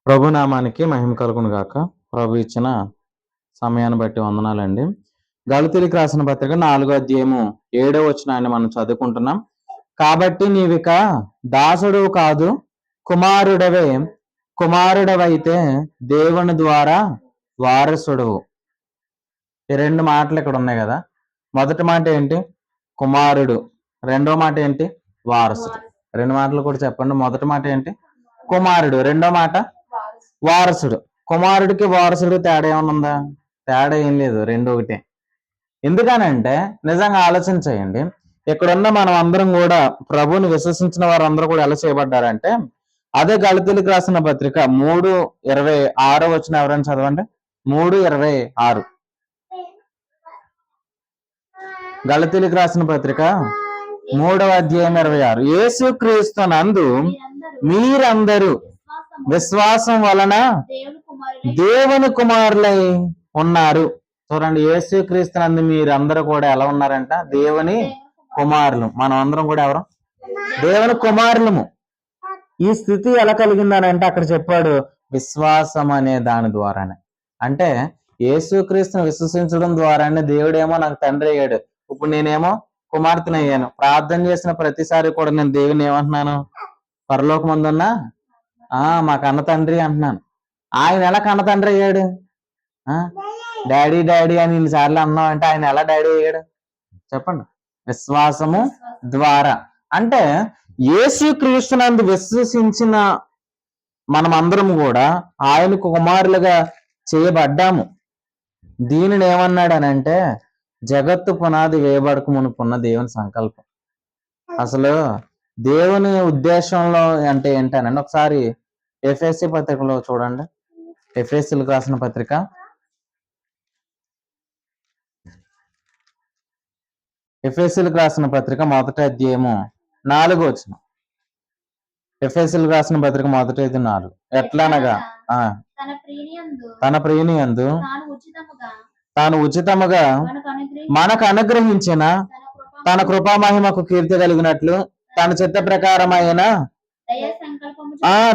ప్రభునామానికి మహిమ కలుగును గాక. ప్రభు ఇచ్చిన సమయాన్ని బట్టి వందనాలండి. గళతీయులకు రాసిన పత్రిక 4వ అధ్యాయము 7వ వచనాన్ని మనం చదువుకుంటున్నాం. కాబట్టి నీవిక దాసుడు కాదు కుమారుడవే, కుమారుడవైతే దేవుని ద్వారా వారసుడువు. ఈ రెండు మాటలు ఇక్కడ ఉన్నాయి కదా. మొదటి మాట ఏంటి? కుమారుడు. రెండో మాట ఏంటి? వారసుడు. రెండు మాటలు కూడా చెప్పండి. మొదటి మాట ఏంటి? కుమారుడు. రెండో మాట వారసుడు. కుమారుడికి వారసుడు తేడా ఏమైనా ఉందా? తేడా ఏం లేదు, రెండు ఒకటే. ఎందుకనంటే నిజంగా ఆలోచించేయండి, ఇక్కడున్న మనం అందరం కూడా ప్రభువుని విశ్వసించిన వారందరూ కూడా ఎలా చేయబడ్డారంటే, అదే గళతీయులకు రాసిన పత్రిక 3:26 వచ్చిన ఎవరైనా చదవండి. 3:26 గళతీయులకు రాసిన పత్రిక 3వ అధ్యాయం 26. యేసుక్రీస్తు నందు మీరందరూ విశ్వాసం వలన దేవుని కుమారులై ఉన్నారు. చూడండి, యేసుక్రీస్తు నందు మీరందరూ కూడా ఎలా ఉన్నారంట? దేవుని కుమారులు. మనం అందరం కూడా ఎవరు? దేవుని కుమారులము. ఈ స్థితి ఎలా కలిగిందని అంటే అక్కడ చెప్పాడు, విశ్వాసం అనే దాని ద్వారానే. అంటే యేసుక్రీస్తుని విశ్వసించడం ద్వారానే దేవుడేమో నాకు తండ్రి అయ్యాడు, ఇప్పుడు నేనేమో కుమార్తెను అయ్యాను. ప్రార్థన చేసిన ప్రతిసారి కూడా నేను దేవుని ఏమంటున్నాను? పరలోకమందున్న మా కన్న తండ్రి అంటున్నాను. ఆయన ఎలా కన్న తండ్రి అయ్యాడు? డాడీ డాడీ అని ఇన్నిసార్లు అన్నావు అంటే ఆయన ఎలా డాడీ అయ్యాడు చెప్పండి? విశ్వాసము ద్వారా. అంటే యేసుక్రీస్తునందు విశ్వసించిన మనమందరం కూడా ఆయనకు కుమారులుగా చేయబడ్డాము. దీనిని ఏమన్నాడు అని అంటే, జగత్తు పునాది వేయబడక మునుపున్న దేవుని సంకల్పం. అసలు దేవుని ఉద్దేశంలో అంటే ఏంటనండి, ఒకసారి ఎఫెసీ పత్రికలో చూడండి. ఎఫెసీలకు రాసిన పత్రిక ఎఫెసీలకు రాసిన పత్రిక 1వ అధ్యాయము 4వ వచనం. ఎఫెసీలకు రాసిన పత్రిక 1వ అధ్యాయం 4. ఎట్లనగా తన ప్రియనియందు తాను ఉచితముగా మనకు అనుగ్రహించిన తన కృపా మహిమకు కీర్తి కలిగినట్లు తన చిత్త ప్రకారమైన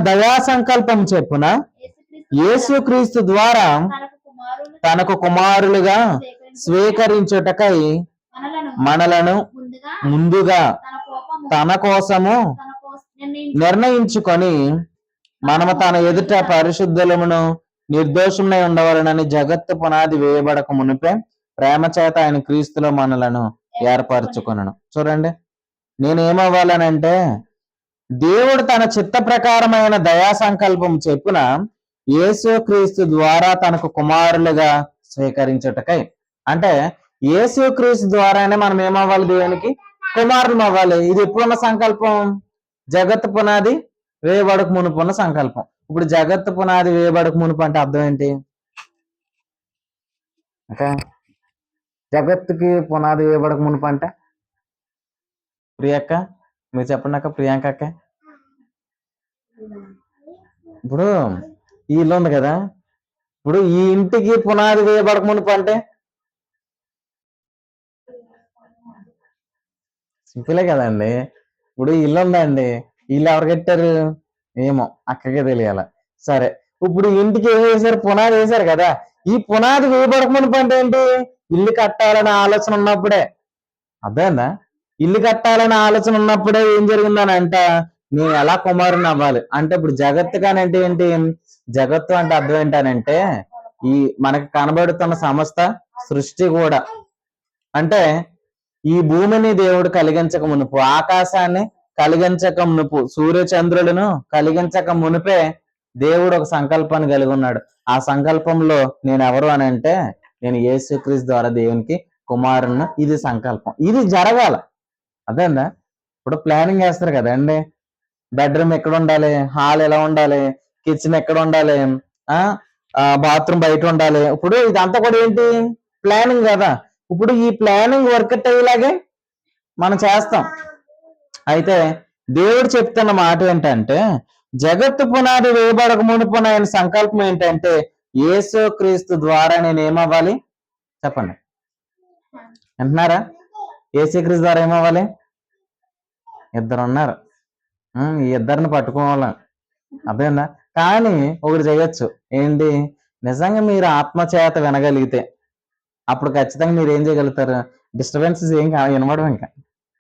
దయా సంకల్పం చెప్పున యేసుక్రీస్తు ద్వారా తనకు కుమారులుగా స్వీకరించుటకై మనలను ముందుగా తన కోసము నిర్ణయించుకొని మనము తన ఎదుట పరిశుద్ధులమును నిర్దోషమునై ఉండవలనని జగత్తు పునాది వేయబడక మునిపే ప్రేమ చేత ఆయన క్రీస్తులో మనలను ఏర్పరచుకొనను. చూడండి, నేనేమవ్వాలనంటే దేవుడు తన చిత్త ప్రకారమైన దయా సంకల్పం చెప్పున యేసుక్రీస్తు ద్వారా తనకు కుమారులుగా స్వీకరించుటకై. అంటే యేసుక్రీస్తు ద్వారానే మనం ఏమవ్వాలి? దేవునికి కుమారులు అవ్వాలి. ఇది ఎప్పుడున్న సంకల్పం? జగత్తు పునాది వేయబడక మునుపున్న సంకల్పం. ఇప్పుడు జగత్తు పునాది వేయబడక మునుపు అంటే అర్థం ఏంటి? ఓకే, జగత్తుకి పునాది వేయబడక మునుపు అంటే ప్రియక్క మీరు చెప్పండి అక్క. ప్రియాంక అక్క, ఇప్పుడు ఈ ఇల్లు ఉంది కదా, ఇప్పుడు ఈ ఇంటికి పునాది వేయబడక మునుపు అంటే సింపులే కదండి. ఇప్పుడు ఇల్లు ఉందండి, ఇల్లు ఎవరు కట్టారు? ఏమో అక్కకే తెలియాల. సరే, ఇప్పుడు ఇంటికి ఏం వేశారు? పునాది వేశారు కదా. ఈ పునాది వేయబడక మునుపు అంటే ఏంటి? ఇల్లు కట్టాలనే ఆలోచన ఉన్నప్పుడే. అర్థమైందా? ఇల్లు కట్టాలనే ఆలోచన ఉన్నప్పుడే ఏం జరిగిందని అంట, నేను ఎలా కుమారుని అవ్వాలి అంటే. ఇప్పుడు జగత్తు కానంటే ఏంటి? జగత్తు అంటే అర్థం ఏంటనంటే ఈ మనకి కనబడుతున్న సమస్త సృష్టి కూడా. అంటే ఈ భూమిని దేవుడు కలిగించక మునుపు, ఆకాశాన్ని కలిగించక మునుపు, సూర్యచంద్రులను కలిగించక మునుపే దేవుడు ఒక సంకల్పాన్ని కలిగి ఉన్నాడు. ఆ సంకల్పంలో నేను ఎవరు అని అంటే, నేను యేసుక్రీస్తు ద్వారా దేవునికి కుమారుని. ఇది సంకల్పం, ఇది జరగాల. అదేందా? ఇప్పుడు ప్లానింగ్ చేస్తారు కదండి, బెడ్రూమ్ ఎక్కడ ఉండాలి, హాల్ ఎలా ఉండాలి, కిచెన్ ఎక్కడ ఉండాలి, బాత్రూమ్ బయట ఉండాలి. ఇప్పుడు ఇదంతా కూడా ఏంటి? ప్లానింగ్ కదా. ఇప్పుడు ఈ ప్లానింగ్ వర్కౌట్ అయ్యేలాగే మనం చేస్తాం. అయితే దేవుడు చెప్తున్న మాట ఏంటంటే, జగత్తు పునాది వేయబడక మునుపున ఆయన సంకల్పం ఏంటంటే, యేసుక్రీస్తు ద్వారా నేను ఏమవ్వాలి చెప్పండి? అంటున్నారా? యేసుక్రీస్తు ద్వారా ఏమవ్వాలి? ఇద్దరు ఉన్నారు, ఈ ఇద్దరిని పట్టుకోవాలి. అర్థమైందా? కానీ ఒకటి చేయొచ్చు ఏంటి, నిజంగా మీరు ఆత్మచేత వినగలిగితే అప్పుడు ఖచ్చితంగా మీరు ఏం చేయగలుగుతారు, డిస్టర్బెన్సెస్ ఏం వినబడవు ఇంకా.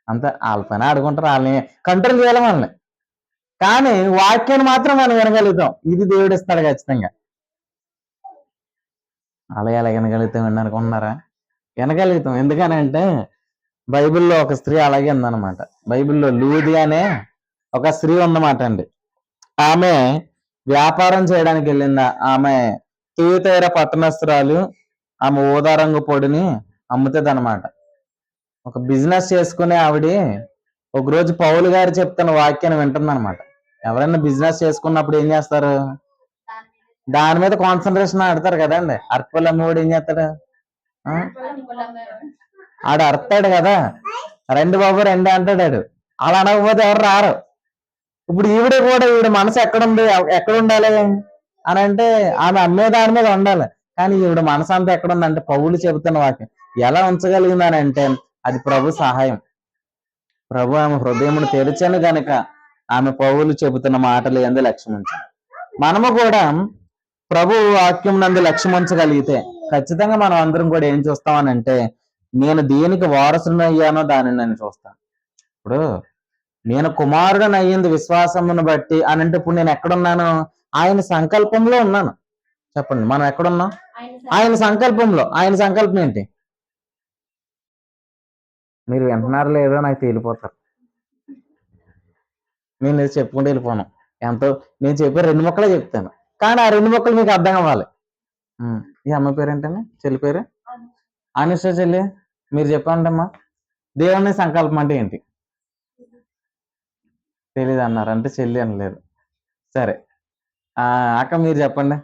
అంత వాళ్ళ పని ఆడుకుంటారు, వాళ్ళని కంట్రోల్ చేయాలి మనల్ని. కానీ వాక్యాన్ని మాత్రం మనం వినగలుగుతాం, ఇది దేవుడు ఇస్తాడు ఖచ్చితంగా. అలా ఎలా వినగలుగుతాం అండి అనుకుంటున్నారా? వినగలుగుతాం. ఎందుకనంటే బైబిల్లో ఒక స్త్రీ అలాగే ఉందన్నమాట. బైబిల్లో లూది అనే ఒక స్త్రీ ఉందన్నమాట అండి. ఆమె వ్యాపారం చేయడానికి వెళ్ళిందా. ఆమె తూతేర పట్టణస్తురాలు. ఆమె ఊదా రంగు పొడిని అమ్ముతుంది అనమాట. ఒక బిజినెస్ చేసుకునే ఆవిడ ఒకరోజు పౌలు గారు చెప్తున్న వాక్యాన్ని వింటుందన్నమాట. ఎవరైనా బిజినెస్ చేసుకున్నప్పుడు ఏం చేస్తారు, దాని మీద కాన్సన్ట్రేషన్ ఆడతారు కదండి. అరటిపళ్ళు అమ్మేవాడు ఏం చేస్తాడు, ఆడు అరుతాడు కదా, రెండు బాబు రెండే అంటాడు. అలా అనకపోతే ఎవరు రారు. ఇప్పుడు ఈవిడ కూడా, ఈవిడ మనసు ఎక్కడుంది, ఎక్కడ ఉండాలి అని అంటే ఆమె అమ్మే దాని మీద ఉండాలి. కానీ ఈవిడ మనసు అంతా ఎక్కడుంది అంటే పౌలు చెబుతున్న వాక్యం ఎలా ఉంచగలిగిందని అంటే అది ప్రభు సహాయం. ప్రభు ఆమె హృదయమును తెరిచాను గనక ఆమె పౌలు చెబుతున్న మాటలు ఎందు లక్ష్యం ఉంచాలి. మనము కూడా ప్రభు వాక్యం నందు లక్ష్యం ఉంచగలిగితే ఖచ్చితంగా మనం అందరం కూడా ఏం చూస్తామని అంటే, నేను దేనికి వారసుని అయ్యానో దానిని నేను చూస్తాను. ఇప్పుడు నేను కుమారుడని అయ్యింది విశ్వాసమును బట్టి అని అంటే, ఇప్పుడు నేను ఎక్కడున్నాను, ఆయన సంకల్పంలో ఉన్నాను. చెప్పండి, మనం ఎక్కడున్నాం, ఆయన సంకల్పంలో. ఆయన సంకల్పం ఏంటి, మీరు వింటున్నారు లేదో నాకు తేలిపోతారు. నేను చెప్పుకుంటూ వెళ్ళిపోను. ఎంతో నేను చెప్పే 2 ముక్కలే చెప్తాను, కానీ ఆ 2 ముక్కలు మీకు అర్థం అవ్వాలి. ఈ అమ్మ పేరు ఏంటండి, చెల్లి పేరు అనుష. చెల్లి మీరు చెప్పండమ్మా, దేవుని సంకల్పం అంటే ఏంటి? తెలీదు అన్నారు అంటే చెల్లి అనలేదు. సరే అక్క మీరు చెప్పండి.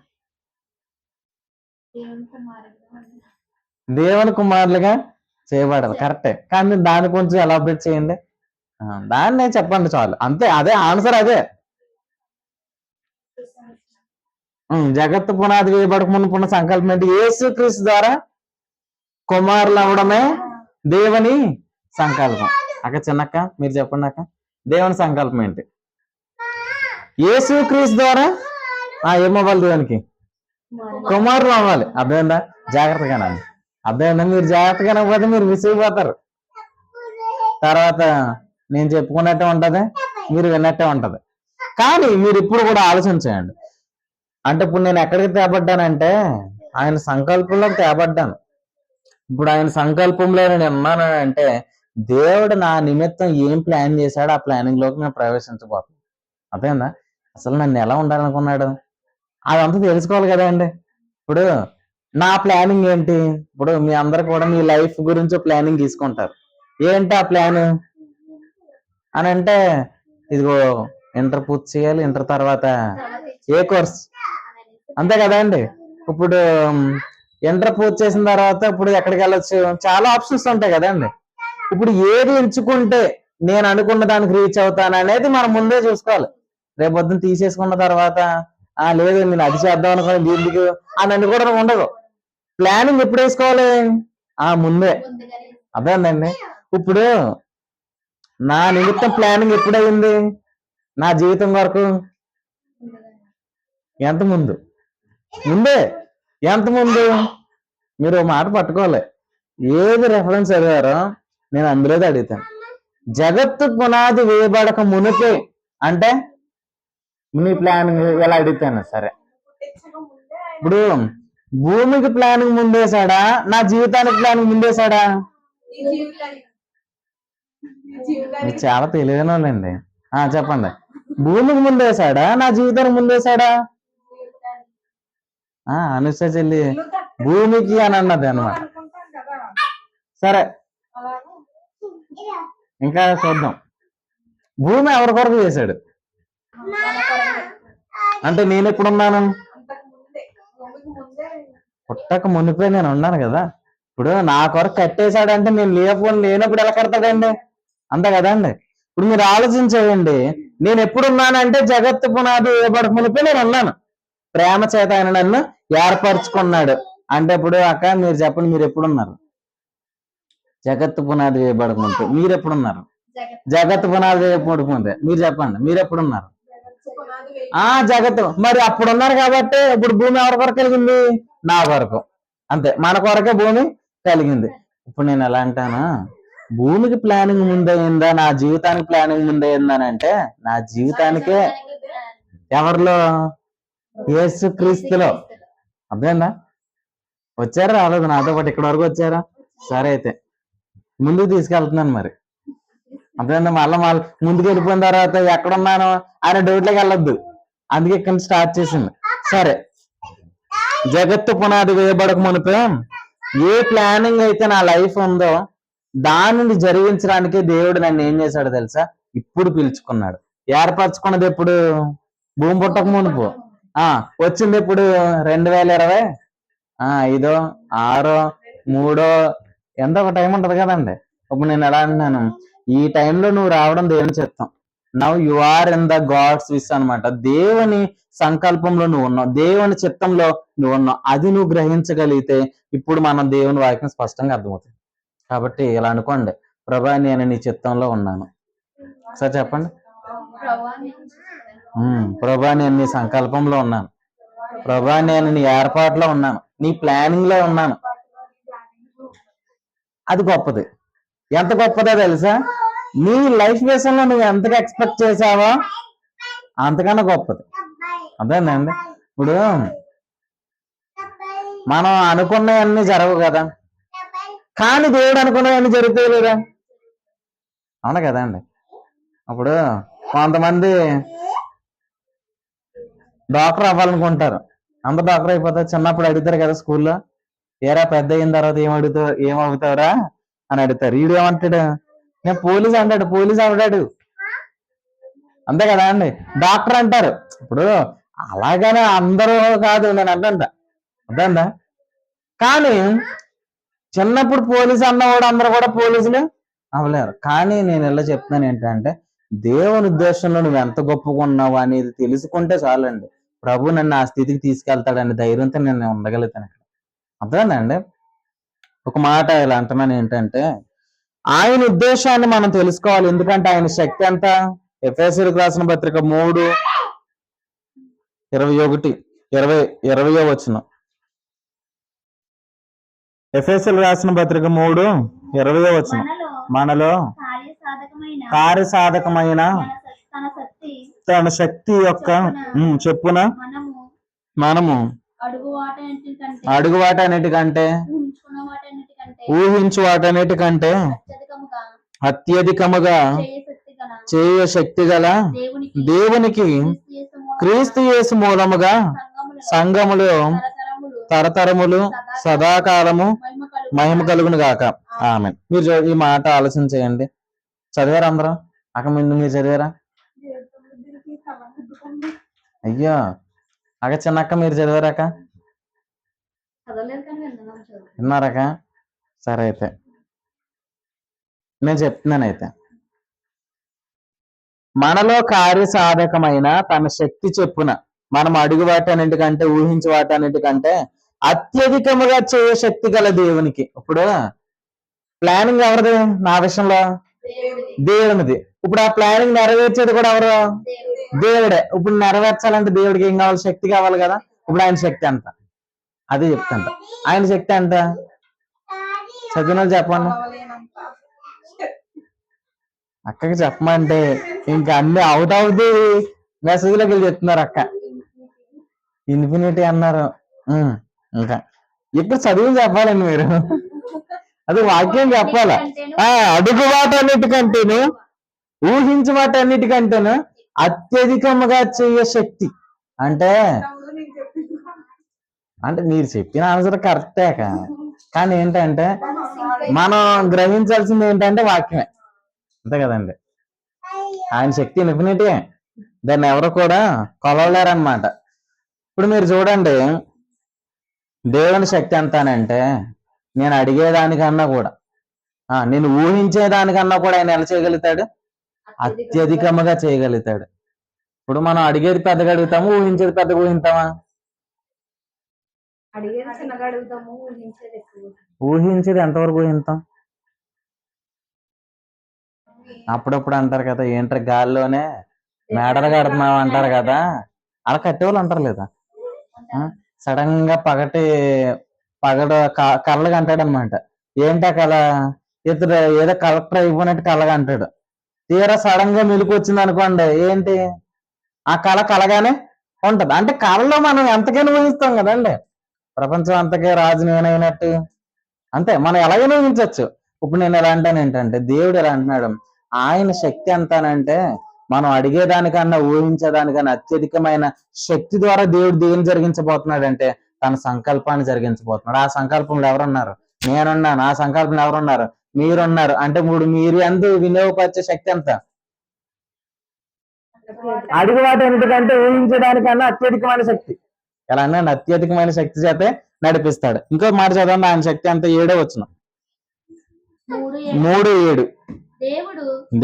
దేవుని కుమారులుగా చేయబడాలి, కరెక్టే. కానీ దాన్ని కొంచెం ఎలాబరేట్ చేయండి, దాన్ని చెప్పండి చాలు, అంతే. అదే ఆన్సర్, అదే. జగత్తు పునాది వేయబడక మునుపున్న సంకల్పం ఏంటి? యేసుక్రీస్తు ద్వారా కుమారులు అవడమే దేవుని సంకల్పం. అక్క చిన్నక్క మీరు చెప్పండి అక్క, దేవుని సంకల్పం ఏంటి? యేసుక్రీస్తు ద్వారా ఏమవ్వాలి, దేవునికి కుమారులు అవ్వాలి. అర్థమైందా? జాగ్రత్తగా అర్థమైందా? మీరు జాగ్రత్తగా పోతే మీరు విసిగిపోతారు. తర్వాత నేను చెప్పుకున్నట్టే ఉంటది, మీరు విన్నట్టే ఉంటది. కానీ మీరు ఇప్పుడు కూడా ఆలోచించండి. అంటే ఇప్పుడు నేను ఎక్కడికి తేబడ్డానంటే ఆయన సంకల్పంలోకి తేబడ్డాను. ఇప్పుడు ఆయన సంకల్పంలో నేను ఉన్నాను అంటే దేవుడు నా నిమిత్తం ఏం ప్లాన్ చేశాడో ఆ ప్లానింగ్ లోకి నేను ప్రవేశించబోతున్నాను. అర్థమైందా? అసలు నన్ను ఎలా ఉండాలనుకున్నాడు అదంతా తెలుసుకోవాలి కదా అండి. ఇప్పుడు నా ప్లానింగ్ ఏంటి, ఇప్పుడు మీ అందరు కూడా మీ లైఫ్ గురించి ప్లానింగ్ తీసుకుంటారు. ఏంటి ఆ ప్లాన్ అని అంటే, ఇదిగో ఇంటర్ పూర్తి చేయాలి, ఇంటర్ తర్వాత ఏ కోర్స్, అంతే కదా అండి. ఇప్పుడు ఇంటర్ పూర్తి చేసిన తర్వాత ఇప్పుడు ఎక్కడికి వెళ్ళొచ్చు, చాలా ఆప్షన్స్ ఉంటాయి కదండి. ఇప్పుడు ఏది ఎంచుకుంటే నేను అనుకున్న దానికి రీచ్ అవుతాను అనేది మనం ముందే చూసుకోవాలి. రేపొద్దున తీసేసుకున్న తర్వాత లేదు నేను అది చేద్దాం అనుకుని దీనికి అని అనుకోవడం ఉండదు. ప్లానింగ్ ఎప్పుడు వేసుకోవాలి, ముందే. అదేందండి. ఇప్పుడు నా నిమిత్తం ప్లానింగ్ ఎప్పుడైంది, నా జీవితం వరకు ఎంత ముందు, ముందే. ఎంత ముందు, మీరు మాట పట్టుకోవాలి. ఏది రెఫరెన్స్ చదివారో నేను అందులోది అడుగుతాను. జగత్తు పునాది వేయబడక మునిపే అంటే మీ ప్లానింగ్ ఎలా అడుగుతాను. సరే, ఇప్పుడు భూమికి ప్లానింగ్ ముందేశాడా, నా జీవితానికి ప్లానింగ్ ముందేశాడా? మీరు చాలా తెలియని వాళ్ళండి. చెప్పండి, భూమికి ముందేశాడా, నా జీవితానికి ముందేశాడా? అనుష చెల్లి భూమికి అని అన్నది అనమాట. సరే, ఇంకా చూద్దాం. భూమి ఎవరి కొరకు చేశాడు అంటే, నేను ఎప్పుడున్నాను, పుట్టక మునిపే నేను ఉన్నాను కదా. ఇప్పుడు నా కొరకు కట్టేశాడంటే నేను లేనప్పుడు ఎలా కడతాడండి, అంతే కదండి. ఇప్పుడు మీరు ఆలోచించేయండి, నేను ఎప్పుడున్నానంటే జగత్తు పునాది వేయబడక మునిపే నేను ఉన్నాను. ప్రేమ చేత ఆయన నన్ను ఏర్పరచుకున్నాడు అంటే, ఇప్పుడు అక్క మీరు చెప్పండి, మీరు ఎప్పుడున్నారు? జగత్తు పునాది వేయబడక మునిపే. మీరు ఎప్పుడున్నారు? జగత్తు పునాది వేయబడక ముందే. మీరు చెప్పండి, మీరు ఎప్పుడున్నారు? జగత్తు మరి అప్పుడు ఉన్నారు కాబట్టి ఇప్పుడు భూమి ఎవరి కొరకు కలిగింది? నా కొరకు. అంతే, మన కొరకే భూమి కలిగింది. ఇప్పుడు నేను ఎలా అంటానా, భూమికి ప్లానింగ్ ముందయిందా, నా జీవితానికి ప్లానింగ్ ముందయిందని అంటే నా జీవితానికే ఎవరిలో? యేసు క్రీస్తులో. అర్థమైందా? వచ్చారా రాలేదు నాతో పాటు ఇక్కడ వరకు వచ్చారా? సరే అయితే ముందుకు తీసుకెళ్తున్నాను మరి. అర్థమైందా? మళ్ళీ ముందుకు వెళ్ళిపోయిన తర్వాత ఎక్కడున్నాను అనే డౌట్లోకి వెళ్ళొద్దు. అందుకే ఇక్కడ స్టార్ట్ చేసింది. సరే, జగత్తు పునాది వేయబడక మునిపే ఏ ప్లానింగ్ అయితే నా లైఫ్ ఉందో దానిని జరిగించడానికి దేవుడు నన్ను ఏం చేశాడు తెలుసా? ఇప్పుడు పిలుచుకున్నాడు. ఏర్పరచుకున్నది ఎప్పుడు? భూమి పుట్టక మునుపు. వచ్చింది ఇప్పుడు 2020 5 6 3 ఎంత ఒక టైం ఉంటది కదండి. ఇప్పుడు నేను ఎలా అంటున్నాను, ఈ టైంలో నువ్వు రావడం దేవుని చిత్తం. Now you are in the God's wish అనమాట. దేవుని సంకల్పంలో నువ్వు ఉన్నావు, దేవుని చిత్తంలో నువ్వు ఉన్నావు. అది నువ్వు గ్రహించగలిగితే ఇప్పుడు మనం దేవుని వాక్యం స్పష్టంగా అర్థమవుతుంది. కాబట్టి ఇలా అనుకోండి, ప్రభా నేను నీ చిత్తంలో ఉన్నాను. సార్ చెప్పండి. ప్రభా నేను నీ సంకల్పంలో ఉన్నాను. ప్రభా నేను నీ ఏర్పాటులో ఉన్నాను, నీ ప్లానింగ్ లో ఉన్నాను. అది గొప్పది. ఎంత గొప్పదో తెలుసా? నీ లైఫ్ విషయంలో నువ్వు ఎంతగా ఎక్స్పెక్ట్ చేసావో అంతకన్నా గొప్పది. అదేనండి. ఇప్పుడు మనం అనుకున్నవన్నీ జరగవు కదా, కానీ దేవుడు అనుకున్నవన్నీ జరుగుతాయి లేదా? అవును కదా అండి. అప్పుడు కొంతమంది డాక్టర్ అవ్వాలనుకుంటారు, అంత డాక్టర్ అయిపోతారు. చిన్నప్పుడు అడుగుతారు కదా స్కూల్లో, ఏరా పెద్ద అయిన తర్వాత ఏమవుతావురా అని అడుగుతారు. వీడు ఏమంటాడు? నేను పోలీస్ అంటాడు. పోలీస్ అవడాడు. అంతే కదా అండి. డాక్టర్ అంటారు. ఇప్పుడు అలాగనే అందరూ కాదు నేను అంటా, అర్థందా? కానీ చిన్నప్పుడు పోలీసు అన్నవాడు అందరూ కూడా పోలీసులు అవ్వలేరు. కానీ నేను ఇలా చెప్తున్నాను ఏంటంటే, దేవుని ఉద్దేశంలో నువ్వు ఎంత గొప్పగా ఉన్నావు అనేది తెలుసుకుంటే చాలండి, ప్రభు నన్ను ఆ స్థితికి తీసుకెళ్తాడని ధైర్యంతో నేను ఉండగలుగుతాను. అర్థమైందండి? ఒక మాట ఇలా అంటున్నాను ఏంటంటే, ఆయన ఉద్దేశాన్ని మనం తెలుసుకోవాలి. ఎందుకంటే ఆయన శక్తి ఎంత? ఎఫెసీయులకు రాసిన పత్రిక 3:21 వచనం. ఎఫెసీయులకు రాసిన పత్రిక 3:20 వచనం. మనలో కార్యసాధకమైన తన శక్తి యొక్క చెప్పున మనము అడుగు వాటన్నిటికంటే ఊహించు వాటన్నిటికంటే అత్యధికముగా చేయ శక్తి గల దేవునికి క్రీస్తు యేసు మూలముగా సంఘములో తరతరములు సదాకాలము మహిమ కలుగును గాక. ఆమేన్. మీరు ఈ మాట ఆలోచన చేయండి. చదివారా అందరం? ముందు మీరు చదివారా? అయ్యో చిన్నక్క మీరు చదివారాక? విన్నారాక? సరే అయితే నేను చెప్తున్నాను. అయితే మనలో కార్యసాధకమైన తన శక్తి చెప్పున మనం అడుగు వాటన్నిటికంటే ఊహించే వాటన్నిటికంటే అత్యధికముగా చేయ శక్తి గల దేవునికి. ఇప్పుడు ప్లానింగ్ ఎవరిది నా విషయంలో? దేవునిది. ఇప్పుడు ఆ ప్లానింగ్ నెరవేర్చేది కూడా ఎవరు? దేవుడే. ఇప్పుడు నెరవేర్చాలంటే దేవుడికి ఏం కావాలి? శక్తి కావాలి కదా. ఇప్పుడు ఆయన శక్తి ఎంత? అది చెప్తాంట. ఆయన శక్తి ఎంత? చదివిన చెప్పండి. అక్కకి చెప్పమంటే ఇంకా అన్ని అవుట్ ఆఫ్ ది మెసేజ్లోకి వెళ్ళి చెప్తున్నారు. అక్క ఇన్ఫినిటీ అన్నారు. ఇంకా ఇక్కడ చదువు చెప్పాలండి మీరు. అది వాక్యం చెప్పాల. అడుగు వాటన్నిటికంటేను ఊహించు వాటన్నిటికంటేను అత్యధికముగా చేయ శక్తి అంటే మీరు చెప్పిన ఆన్సర్ కరెక్టే. కానీ ఏంటంటే మనం గ్రహించాల్సింది ఏంటంటే వాక్యమే. అంతే కదండి. ఆయన శక్తి ఇన్ఫినిటీ, దాన్ని ఎవరు కూడా కొలవలేరన్నమాట. ఇప్పుడు మీరు చూడండి, దేవుని శక్తి ఎంతానంటే నేను అడిగేదానికన్నా కూడా నేను ఊహించేదానికన్నా కూడా ఆయన ఎలా చేయగలుగుతాడు? అత్యధికముగా చేయగలుగుతాడు. ఇప్పుడు మనం అడిగేది పెద్దగా అడుగుతాము, ఊహించేది పెద్దగా ఊహింతామా? ఊహించేది ఎంతవరకు ఊహింతాం? అప్పుడప్పుడు అంటారు కదా, ఏంటంటే గాల్లోనే మేడలు కడుతున్నావు అంటారు కదా, అలా కట్టేవాళ్ళు అంటారు లేదా. సడన్ గా కళ్ళగా అంటాడు అనమాట. ఏంటా కళ, ఇతడు ఏదో కలెక్టర్ అయిపోయినట్టు కళ్ళగా అంటాడు. తీరా సడన్ గా మెలకు వచ్చింది అనుకోండి, ఏంటి ఆ కలగానే ఉంటది. అంటే కళలో మనం ఎంతకైనా ఊహిస్తాం కదండి. ప్రపంచం అంతకే రాజు నేనైనట్టు అంతే, మనం ఎలాగైనా ఊహించవచ్చు. ఇప్పుడు నేను ఎలా అంటాను ఏంటంటే, దేవుడు ఎలా అంటున్నాడు, ఆయన శక్తి ఎంతనంటే మనం అడిగేదానికన్నా ఊహించేదానికన్నా అత్యధికమైన శక్తి ద్వారా దేవుడు దేని జరిగించబోతున్నాడంటే తన సంకల్పాన్ని జరిగించబోతున్నాడు. ఆ సంకల్పంలో ఎవరున్నారు? నేనున్నాను. ఆ సంకల్పంలో ఎవరున్నారు? మీరున్నారు. అంటే ఇప్పుడు మీరు ఎంత వినియోగపరిచే శక్తి ఎంత? అడుగు వాటి ఎందుకంటే ఊహించడానికన్నా అత్యధికమైన శక్తి. ఎలా అన్నాడు, అత్యధికమైన శక్తి చేతే నడిపిస్తాడు. ఇంకో మాట చదవండి, ఆయన శక్తి అంత 7వ వచనం, 3:7.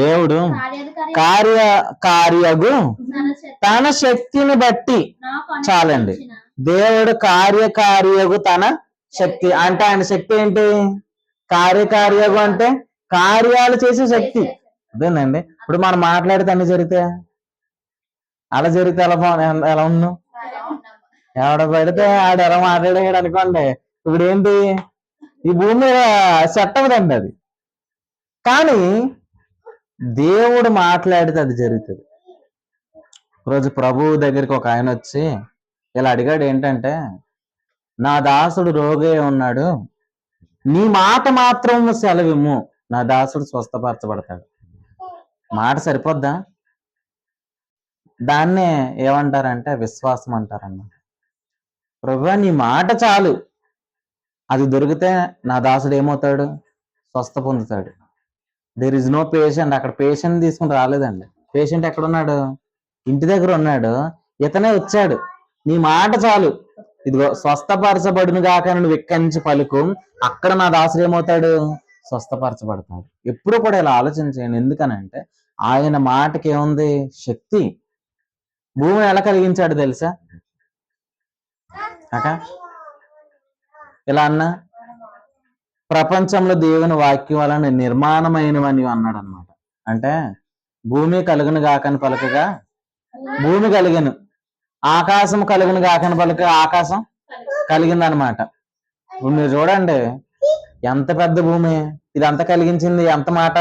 దేవుడు కార్యగు తన శక్తిని బట్టి, చాలండి. దేవుడు కార్యగు తన శక్తి అంటే ఆయన శక్తి ఏంటి? కార్యగు అంటే కార్యాలు చేసే శక్తి. అదేనండి. ఇప్పుడు మనం మాట్లాడితే అన్ని జరిగితే అలా జరిగితే ఎలా ఉన్నాం? ఎవడ పెడితే ఆడు ఎలా మాట్లాడాడు అనుకోండి, ఇప్పుడు ఏంటి ఈ భూమి మీద సెట్ అవ్వదండి అది. కానీ దేవుడు మాట్లాడితే అది జరుగుతుంది. రోజు ప్రభువు దగ్గరికి ఒక ఆయన వచ్చి ఇలా అడిగాడు, ఏంటంటే నా దాసుడు రోగి ఉన్నాడు, నీ మాట మాత్రం సెలవిమ్ము, నా దాసుడు స్వస్థపరచబడతాడు. మాట సరిపోద్దా? దాన్నే ఏమంటారంటే విశ్వాసం అంటారన్నమాట. ప్రభువా నీ మాట చాలు, అది దొరికితే నా దాసుడు ఏమవుతాడు? స్వస్థ పొందుతాడు. There is no patient. అక్కడ పేషెంట్ తీసుకుని రాలేదండి. పేషెంట్ ఎక్కడున్నాడు? ఇంటి దగ్గర ఉన్నాడు. ఇతనే వచ్చాడు, నీ మాట చాలు, ఇదిగో స్వస్థపరచబడును గాక నువ్వు ఇక్కడి నుంచి పలుకు, అక్కడ నా దాసుడు ఏమవుతాడు? స్వస్థపరచబడతాడు. ఎప్పుడు కూడా ఇలా ఆలోచించండి. ఎందుకనంటే ఆయన మాటకి ఏముంది? శక్తి. భూమిని ఎలా కలిగించాడు తెలుసా? ఇలా అన్నా, ప్రపంచంలో దేవుని వాక్యం వలన నిర్మాణమైనవని అన్నాడు అనమాట. అంటే భూమి కలుగును గాకని పలకగా భూమి కలిగను, ఆకాశం కలుగును గాకని పలక ఆకాశం కలిగింది అనమాట. ఇప్పుడు మీరు చూడండి, ఎంత పెద్ద భూమి, ఇదంతా కలిగించింది ఎంత మాట?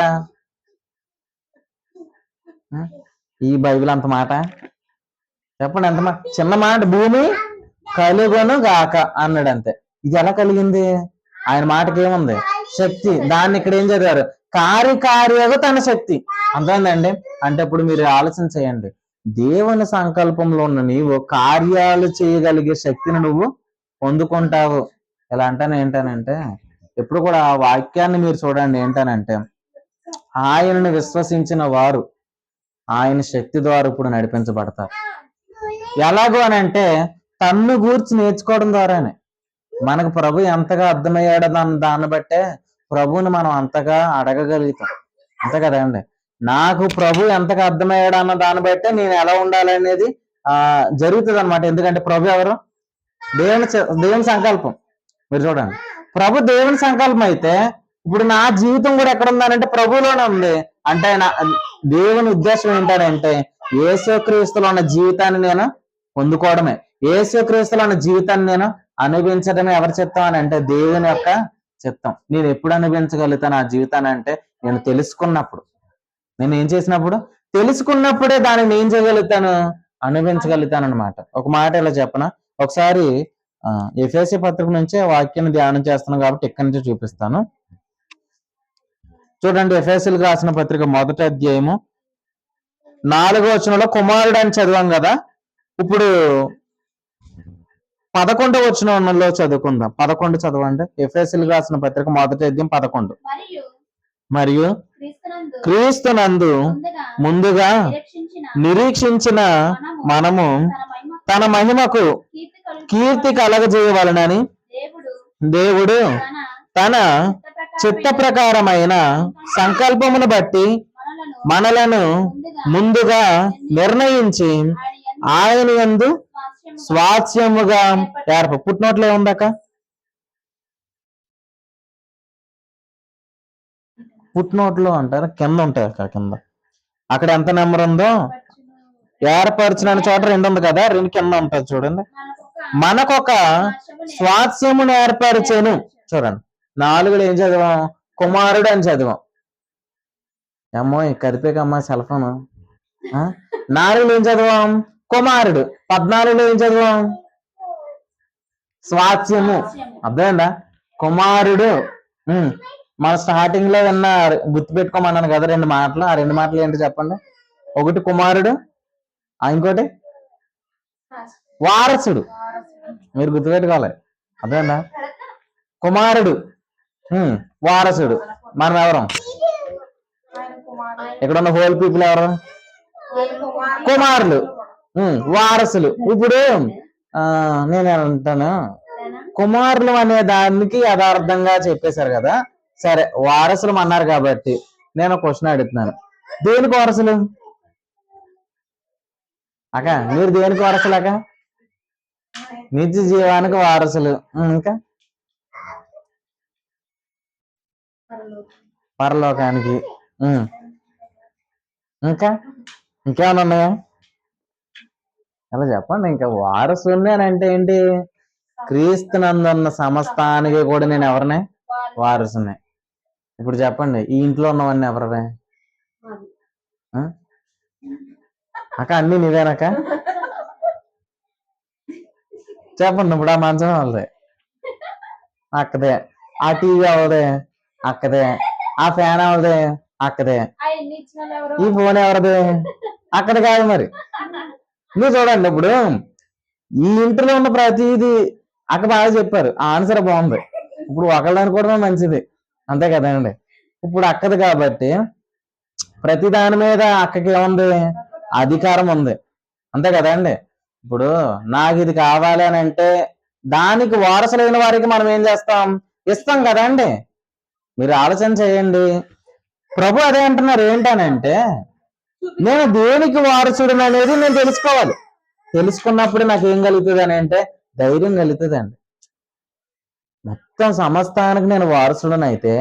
ఈ బైబిల్ అంత మాట చెప్పండి, ఎంత మాట? చిన్న మాట, భూమి కలుగును గాక అన్నాడు అంతే. ఇది ఎలా కలిగింది? ఆయన మాటకి ఏముంది? శక్తి. దాన్ని ఇక్కడ ఏం చదివారు? కార్యగు తన శక్తి. అంతేందండి. అంటే ఇప్పుడు మీరు ఆలోచన చేయండి, దేవుని సంకల్పంలో ఉన్న నీవు కార్యాలు చేయగలిగే శక్తిని నువ్వు పొందుకుంటావు. ఎలా అంటాను ఏంటనంటే, ఎప్పుడు కూడా ఆ వాక్యాన్ని మీరు చూడండి. ఏంటనంటే ఆయనను విశ్వసించిన వారు ఆయన శక్తి ద్వారా ఇప్పుడు నడిపించబడతారు. ఎలాగో అని అంటే తన్ను గూర్చి నేర్చుకోవడం ద్వారానే. మనకు ప్రభు ఎంతగా అర్థమయ్యాడో దాన్ని బట్టే ప్రభువుని మనం అంతగా అడగగలుగుతాం. అంతే కదండి. నాకు ప్రభు ఎంతగా అర్థమయ్యాడు అన్న దాన్ని బట్టే నేను ఎలా ఉండాలనేది జరుగుతుంది అనమాట. ఎందుకంటే ప్రభు ఎవరు? దేవుని సంకల్పం. మీరు చూడండి, ప్రభు దేవుని సంకల్పం అయితే ఇప్పుడు నా జీవితం కూడా ఎక్కడ ఉందనంటే ప్రభువులోనే ఉంది. అంటే దేవుని ఉద్దేశం ఏంటంటే యేసుక్రీస్తులో ఉన్న జీవితాన్ని నేను పొందుకోవడమే. యేసుక్రీస్తులో ఉన్న జీవితాన్ని నేను అనుభవించడమే ఎవరి చిత్తం అని అంటే దేవుని యొక్క చిత్తం. నేను ఎప్పుడు అనుభవించగలుగుతాను ఆ జీవితాన్ని అంటే నేను తెలుసుకున్నప్పుడు. నేను ఏం చేసినప్పుడు? తెలుసుకున్నప్పుడే దాన్ని ఏం చేయగలుగుతాను? అనుభవించగలుగుతాను అనమాట. ఒక మాట ఇలా చెప్పనా, ఒకసారి ఎఫెసీ పత్రిక నుంచే వాక్యాన్ని ధ్యానం చేస్తున్నాం కాబట్టి ఇక్కడి నుంచి చూపిస్తాను. చూడండి, ఎఫెసీలకు రాసిన పత్రిక 1వ అధ్యాయము 4వ వచనంలో కుమారుడు అని చదివాం కదా. ఇప్పుడు 11వ వచనంలో చదువుకుందాం. 11 చదవండి. ఎఫెసీలకు రాసిన పత్రిక 1వ అధ్యాయం 11. మరియు క్రీస్తునందు ముందుగా నిరీక్షించిన మనము తన మహిమకు కీర్తి కలగజేయవలనని దేవుడు తన చిత్త ప్రకారమైన సంకల్పమును బట్టి మనలను ముందుగా నిర్ణయించి ఆయన యందు స్వాస్థ్యముగా పుట్టినోట్లో ఏముందాక? పుట్టినోట్లో అంటారు, కింద ఉంటాయి కింద. అక్కడ ఎంత నెంబర్ ఉందో ఏర్పరచిన చోట 2 ఉంది కదా, 2 కింద ఉంటుంది చూడండి. మనకొక స్వాస్యమును ఏర్పరిచాను. చూడండి 4 ఏం చదివాం? కుమారుడు అని చదివాం. అమ్మో కరిపేకమ్మా సెల్ ఫోన్. 4 ఏం చదివాం? కుమారుడు. 14 ఏం చదివాం? స్వాస్యము. అర్థమైందా? కుమారుడు. మన స్టార్టింగ్ లో విన్న గుర్తుపెట్టుకోమన్నాను కదా 2 మాటలు. ఆ 2 మాటలు ఏంటి చెప్పండి? ఒకటి కుమారుడు, ఇంకోటి వారసుడు. మీరు గుర్తుపెట్టుకోవాలి. అర్థమైందా? కుమారుడు, వారసుడు. మనం ఎవరం? ఇక్కడ ఉన్న హోల్ పీపుల్ ఎవరు? కుమారులు, వారసులు. ఇప్పుడు నేనేమంటాను, కుమారులు అనే దానికి యథార్థంగా చెప్పేశారు కదా. సరే వారసులు అన్నారు కాబట్టి నేను క్వశ్చన్ అడుగుతున్నాను. దేనికి వారసులు అక్క? మీరు దేనికి వారసులు అక్క? నిత్య జీవానికి వారసులు. ఇంకా పరలోకానికి. ఇంకా ఇంకేమైనా ఉన్నాయా? అలా చెప్పండి. ఇంకా వారసుని అని అంటే ఏంటి? క్రీస్తునందున్న సమస్తానికి కూడా నేను ఎవరినే? వారసునే. ఇప్పుడు చెప్పండి, ఈ ఇంట్లో ఉన్నవన్నీ ఎవరివే అక్క? అన్ని నీవేనక్క? చెప్పండి. ఇప్పుడు ఆ మంచం వాళ్ళదే, అక్కదే. ఆ టీవీ అవదే, అక్కదే. ఆ ఫ్యాన్ అవదే, అక్కదే. ఈ ఫోన్ ఎవరిది? అక్కది కాదు. మరి నువ్వు చూడండి, ఇప్పుడు ఈ ఇంటిలో ఉన్న ప్రతిదీ అక్క బాగా చెప్పారు. ఆన్సర్ బాగుంది. ఇప్పుడు ఒకళ్ళని అనుకోవడమే మంచిది, అంతే కదండి? ఇప్పుడు అక్కది కాబట్టి ప్రతి దాని మీద అక్కకి ఏముంది? అధికారం ఉంది, అంతే కదండి? ఇప్పుడు నాకు ఇది కావాలి అని అంటే దానికి వారసులైన వారికి మనం ఏం చేస్తాం? ఇస్తాం కదండి. మీరు ఆలోచన చేయండి. ప్రభు అదే అంటున్నారు. ఏంటనంటే నేను దేనికి వారసుడు అనేది నేను తెలుసుకోవాలి. తెలుసుకున్నప్పుడు నాకు ఏం కలుగుతుంది అని అంటే ధైర్యం కలుగుతుంది అండి. మొత్తం సమస్తానికి నేను వారసుడని అయితే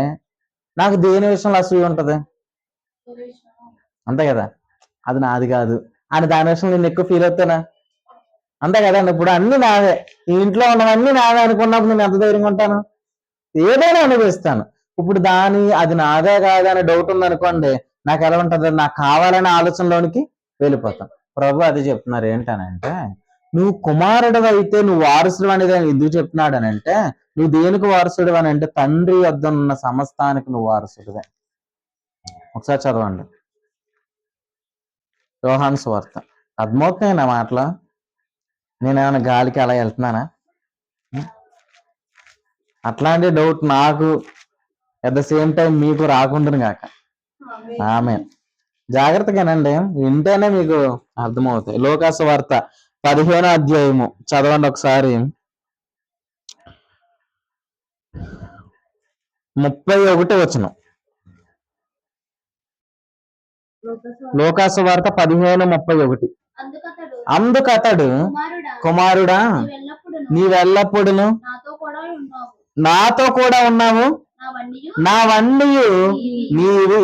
నాకు దేని విషయంలో అసూయ ఉంటది? అంతే కదా? అది నాది కాదు అని దాని విషయంలో నేను ఎక్కువ ఫీల్ అవుతానా? అంతే కదండి. ఇప్పుడు అన్ని నావే, ఈ ఇంట్లో ఉన్నవన్నీ నావే అనుకున్నప్పుడు నేను ఎంత ధైర్యంగా ఉంటాను? ఏదైనా అనుభవిస్తాను. ఇప్పుడు అది నాదే కాదని డౌట్ ఉందనుకోండి, నాకు ఎలా ఉంటుంది? నాకు కావాలనే ఆలోచనలోనికి వెళ్ళిపోతాను. ప్రభు అది చెప్తున్నారు. ఏంటనంటే నువ్వు కుమారుడు అయితే నువ్వు వారసుడు అనేది ఎందుకు చెప్తున్నాడు అని అంటే, నువ్వు దేనికి వారసుడు అని అంటే తండ్రి వద్ద ఉన్న సమస్తానికి నువ్వు వారసుడివే. ఒకసారి చదవండి యోహాను సువార్త. అర్థమవుతున్నాయి నా మాటలు? నేనేమైనా గాలికి అలా వెళ్తున్నానా? అట్లాంటి డౌట్ నాకు అట్ ద సేమ్ టైం మీకు రాకుండా కాక. ఆమె జాగ్రత్తగానండి, వింటేనే మీకు అర్థమవుతాయి. లోకాసు వార్త 15వ అధ్యాయము చదవండి ఒకసారి. 31వ వచనం. లోకాసు వార్త 15:31. అందుకతడు, కుమారుడా నీవెల్లప్పుడును నాతో కూడా ఉన్నావు, నావన్నీ నీవి.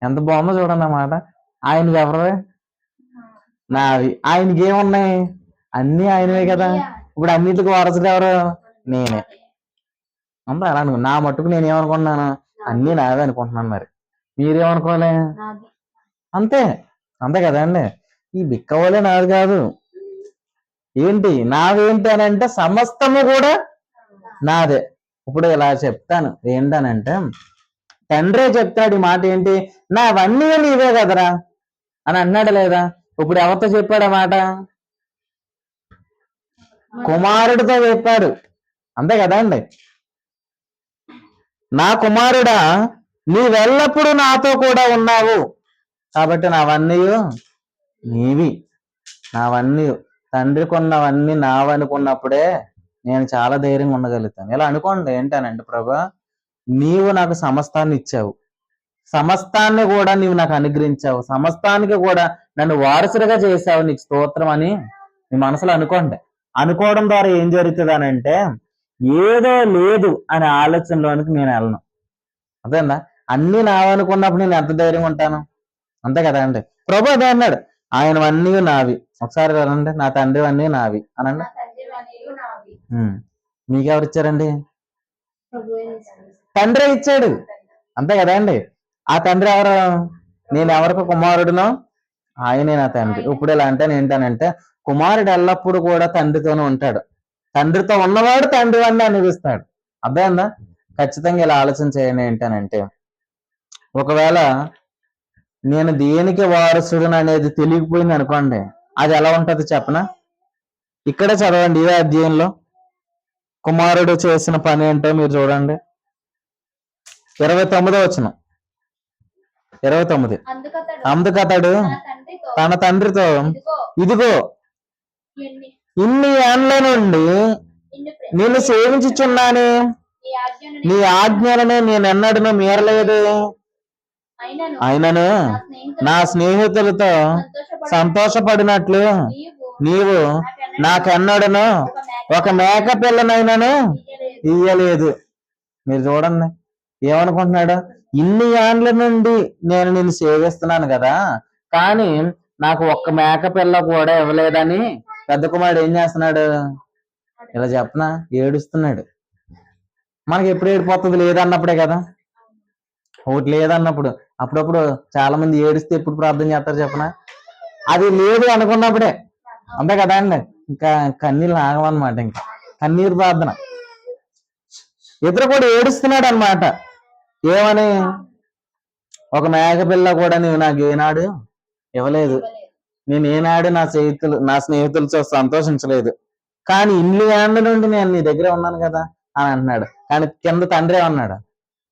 ఎంత బాగుందో చూడండి అన్నమాట. ఆయనకి ఎవరు? నావి. ఆయనకి ఏమున్నాయి? అన్ని ఆయనవే కదా. ఇప్పుడు అన్నిటికి వారసుడు ఎవరు? నేనే. అంతా అలా అనుకో. నా మట్టుకు నేను ఏమనుకుంటున్నాను? అన్ని నావే అనుకుంటున్నాను. మరి మీరేమనుకోలే? అంతే, అంతే కదండి. ఈ బిక్కవలే నాది కాదు. ఏంటి నావేంటి అని అంటే సమస్తము కూడా నాదే. ఇప్పుడు ఇలా చెప్తాను. ఏంటనంటే తండ్రే చెప్తాడు ఈ మాట. ఏంటి? నావన్నీ నీవే కదరా అని అన్నాడు లేదా? ఇప్పుడు ఎవరితో చెప్పాడు ఆ మాట? కుమారుడితో చెప్పాడు, అంతే కదండి. నా కుమారుడా నీవెల్లప్పుడూ నాతో కూడా ఉన్నావు కాబట్టి నావన్నీ నీవి. నావన్నీ తండ్రికి ఉన్నవన్నీ నావనుకున్నప్పుడే నేను చాలా ధైర్యంగా ఉండగలుగుతాను. ఇలా అనుకోండి. ఏంటనంటే ప్రభా నీవు నాకు సమస్తాన్ని ఇచ్చావు, సమస్తాన్ని కూడా నీవు నాకు అనుగ్రహించావు, సమస్తానికి కూడా నన్ను వారసుడిగా చేశావు, నీకు స్తోత్రం అని మీ మనసులో అనుకోండి. అనుకోవడం ద్వారా ఏం జరుగుతుంది అని అంటే ఏదో లేదు అనే ఆలోచనలోనికి నేను వెళ్ళను. అదేందా? అన్ని నావనుకున్నప్పుడు నేను ఎంత ధైర్యంగా ఉంటాను? అంతే కదా అండి. ప్రభు అదే అన్నాడు, ఆయనవన్నీ నావి. ఒకసారి అనండి, నా తండ్రి అన్నీ నావి అనండి. నా తండ్రి వనరు నావి. మీకెవరు ఇచ్చారండి? ప్రభువే ఇచ్చాడు. తండ్రి ఇచ్చాడు, అంతే కదా అండి. ఆ తండ్రి ఎవరు? నేను ఎవరికి కుమారుడునో ఆయనే నా తండ్రి. ఇప్పుడు ఇలా అంటాను ఏంటనంటే, కుమారుడు ఎల్లప్పుడూ కూడా తండ్రితోనే ఉంటాడు. తండ్రితో ఉన్నవాడు తండ్రి వాడిని అనిపిస్తాడు. అర్థమైందా? ఖచ్చితంగా ఇలా ఆలోచన చేయండి. ఏంటనంటే, ఒకవేళ నేను దేనికి వారసుడును అనేది తెలియకపోయింది అనుకోండి, అది ఎలా ఉంటది చెప్పనా? ఇక్కడే చదవండి, ఇదే అధ్యాయంలో కుమారుడు చేసిన పని ఏంటో మీరు చూడండి. 29వ వచనం. 29. అందుకతడు తన తండ్రితో, ఇదిగో ఇన్ని ఏండ్ల నుండి నిన్ను సేవించుచున్నాను, నీ ఆజ్ఞలను నేను ఎన్నడూ మీరలేదు. అయినను నా స్నేహితులతో సంతోషపడినట్లు నీవు నాకెన్నడను ఒక మేక పిల్లనైనాను ఇయ్యలేదు. మీరు చూడండి, ఏమనుకుంటున్నాడు? ఇన్ని ఏండ్ల నుండి నేను నిన్ను సేవిస్తున్నాను కదా, కానీ నాకు ఒక్క మేక పిల్ల కూడా ఇవ్వలేదని పెద్ద కుమారుడు ఏం చేస్తున్నాడు? ఇలా చెప్పనా, ఏడుస్తున్నాడు. మనకి ఎప్పుడు ఏడిపోతుంది? లేదన్నప్పుడే కదా. ఒకటి లేదన్నప్పుడు, అప్పుడప్పుడు చాలా మంది ఏడిస్తే ఎప్పుడు ప్రార్థన చేస్తారు చెప్పనా? అది లేదు అనుకున్నప్పుడే, అంతే కదా అండి. ఇంకా కన్నీళ్ళు ఆగమన్నమాట. ఇంకా కన్నీరు ప్రార్థన. ఇతరు కూడా ఏడుస్తున్నాడు అనమాట. ఏమని? ఒక మేకపిల్ల కూడా నీవు నాకు ఏనాడు ఇవ్వలేదు, నేను ఏనాడు నా స్నేహితులతో సంతోషించలేదు, కానీ ఇన్ని ఏళ్ళ నుండి నేను నీ దగ్గర ఉన్నాను కదా అని అంటున్నాడు. కానీ కింద తండ్రి ఏమన్నాడు?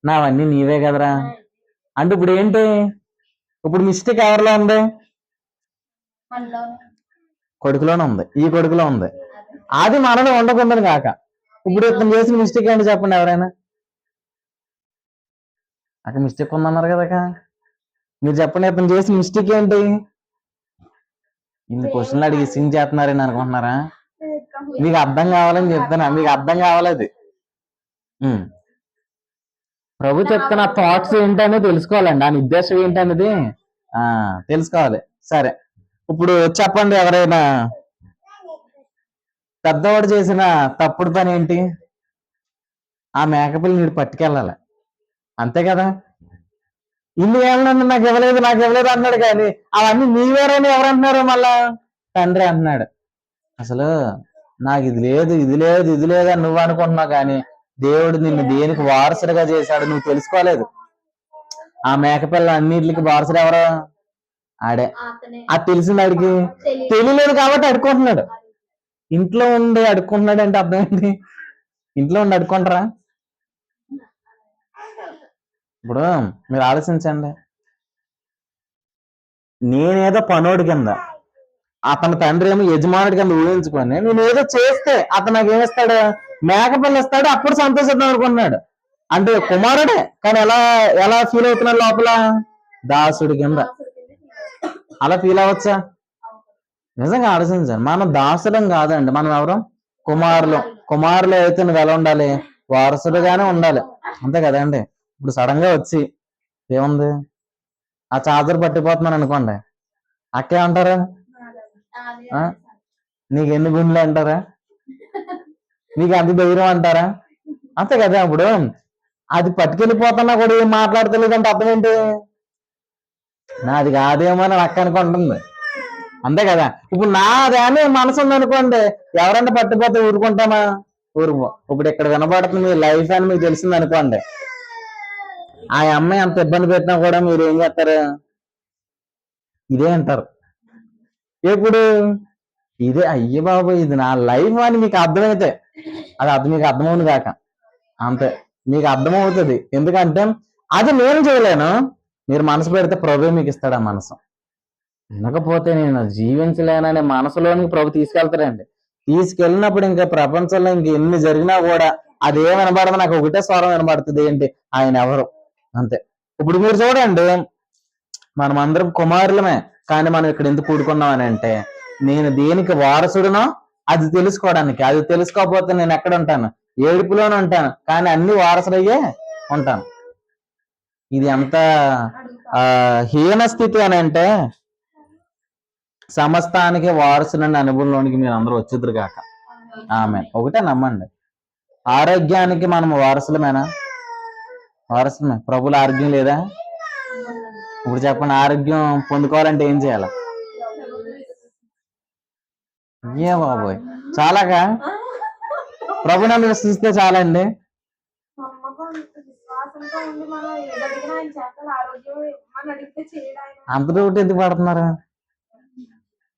నావన్నీ నీవే కదరా అంటే. ఇప్పుడు ఏంటి? ఇప్పుడు మిస్టేక్ ఎవరిలో ఉంది? కొడుకులోనే ఉంది, ఈ కొడుకులో ఉంది. అది మనలో ఉండకుందని కాక, ఇప్పుడు ఇతను చేసిన మిస్టేక్ ఏంటి చెప్పండి ఎవరైనా? అక్కడ మిస్టేక్ ఉందన్నారు కదా, మీరు చెప్పండి, ఇతను చేసిన మిస్టేక్ ఏంటి? ఇన్ని క్వశ్చన్లు అడిగి సింగ్ చేస్తున్నారని అనుకుంటున్నారా? మీకు అర్థం కావాలని చెప్తున్నా, మీకు అర్థం కావాలది. ప్రభు చెప్తున్న థాట్స్ ఏంటనేది తెలుసుకోవాలండి, ఆ ఉద్దేశం ఏంటనేది తెలుసుకోవాలి. సరే, ఇప్పుడు చెప్పండి, ఎవరైనా పెద్దవాడు చేసిన తప్పుడు పని ఏంటి? ఆ మేకపిల్లి మీరు పట్టుకెళ్ళాలి, అంతే కదా. ఇన్ని ఏళ్ళని నాకు ఇవ్వలేదు అన్నాడు, కానీ అవన్నీ నీవేరని ఎవరంటున్నారు? మళ్ళా తండ్రి అంటున్నాడు. అసలు నాకు ఇది లేదు అని నువ్వు అనుకుంటున్నావు, కానీ దేవుడు నిన్ను దేనికి వారసుడిగా చేశాడు నువ్వు తెలుసుకోలేదు. ఆ మేకపిల్ల అన్నిటికి వారసుడు ఎవరు? ఆడే. అది తెలిసింది ఆడికి? తెలియలేదు కాబట్టి అడుక్కుంటున్నాడు. ఇంట్లో ఉండి అడుక్కుంటున్నాడు అంటే అర్థం ఏంటి? ఇంట్లో ఉండి అడుక్కుంటారా? ఇప్పుడు మీరు ఆలోచించండి, నేనేదో పనోడి కింద, అతని తండ్రి ఏమో యజమానుడి కింద ఊహించుకొని నేను ఏదో చేస్తే అతను నాకు ఏమిస్తాడు? మేకపిల్ల ఇస్తాడు, అప్పుడు సంతోషిద్దాం అనుకుంటున్నాడు. అంటే కుమారుడే, కానీ ఎలా ఎలా ఫీల్ అవుతున్నాడు లోపల? దాసుడి కింద. అలా ఫీల్ అవ్వచ్చా? నిజంగా ఆలోచించాను. మనం దాసుడం కాదండి, మనం ఎవరు? కుమారులు అయితే నువ్వు ఎలా ఉండాలి? వారసుడుగానే ఉండాలి, అంతే కదండి. ఇప్పుడు సడన్ గా వచ్చి ఏముంది, ఆ చార్జర్ పట్టిపోతున్నాను అనుకోండి, అక్కేమంటారా? నీకు ఎన్ని గుండెలు అంటారా? నీకు ఎంత ధైర్యం అంటారా? అంతే కదా. ఇప్పుడు అది పట్టుకెళ్ళిపోతున్నా కూడా ఏం మాట్లాడతలేదు అంటే అర్థం ఏంటి? నాది కాదేమో అని అక్క అనుకుంటుంది, అంతే కదా. ఇప్పుడు నాది అని మనసు ఉందనుకోండి, ఎవరన్నా పట్టిపోతే ఊరుకుంటామా? ఊరుకో. ఇప్పుడు ఇక్కడ వినబడుతుంది మీ లైఫ్ అని మీకు తెలిసింది అనుకోండి, ఆ అమ్మాయి అంత ఇబ్బంది పెట్టినా కూడా మీరు ఏం చేస్తారు? ఇదే అంటారు. ఇప్పుడు ఇదే, అయ్య బాబు ఇది నా లైఫ్ అని మీకు అర్థమైతే, అది మీకు అర్థమవును కాక, అంతే మీకు అర్థమవుతుంది. ఎందుకంటే అది నేను చేయలేను, మీరు మనసు పెడితే ప్రభు మీకు ఇస్తాడు ఆ మనసు. వినకపోతే నేను జీవించలేననే మనసులోనికి ప్రభు తీసుకెళ్తాడండి. తీసుకెళ్ళినప్పుడు ఇంకా ప్రపంచంలో ఇంక ఎన్ని జరిగినా కూడా అది ఏం వినబడదు, నాకు ఒకటే స్వరం వినబడుతుంది, ఏంటి? ఆయన ఎవరు, అంతే. ఇప్పుడు మీరు చూడండి, మనం అందరం కుమారులమే, కానీ మనం ఇక్కడ ఎందుకు కూడుకున్నాం అని అంటే, నేను దేనికి వారసుడునో అది తెలుసుకోవడానికి. అది తెలుసుకోకపోతే నేను ఎక్కడ ఉంటాను? ఏడుపులోనే ఉంటాను, కానీ అన్ని వారసుడయ్యే ఉంటాను. ఇది ఎంత హీన స్థితి అని అంటే, సమస్తానికి వారసునని అనుభవంలోనికి మీరు అందరూ వచ్చుదురు కాక. ఆమె ఒకటే నమ్మండి. ఆరోగ్యానికి మనం వారసులమేనా? వారసులమే. ప్రభుల ఆరోగ్యం లేదా? ఇప్పుడు చెప్పండి, ఆరోగ్యం పొందుకోవాలంటే ఏం చేయాలి? ఏ బాబోయ్, చాలాగా ప్రభుని విశ్వసిస్తే చాలండి. నమ్మకం, విశ్వాసంతో ఉండి మనం ఏదడిగినా ఆయన చేస్తాడు. ఆరోగ్యం ఇమ్మని అడిగితే చేయడు ఆయన. అంత డౌట్ ఎందుకు పడుతున్నారు?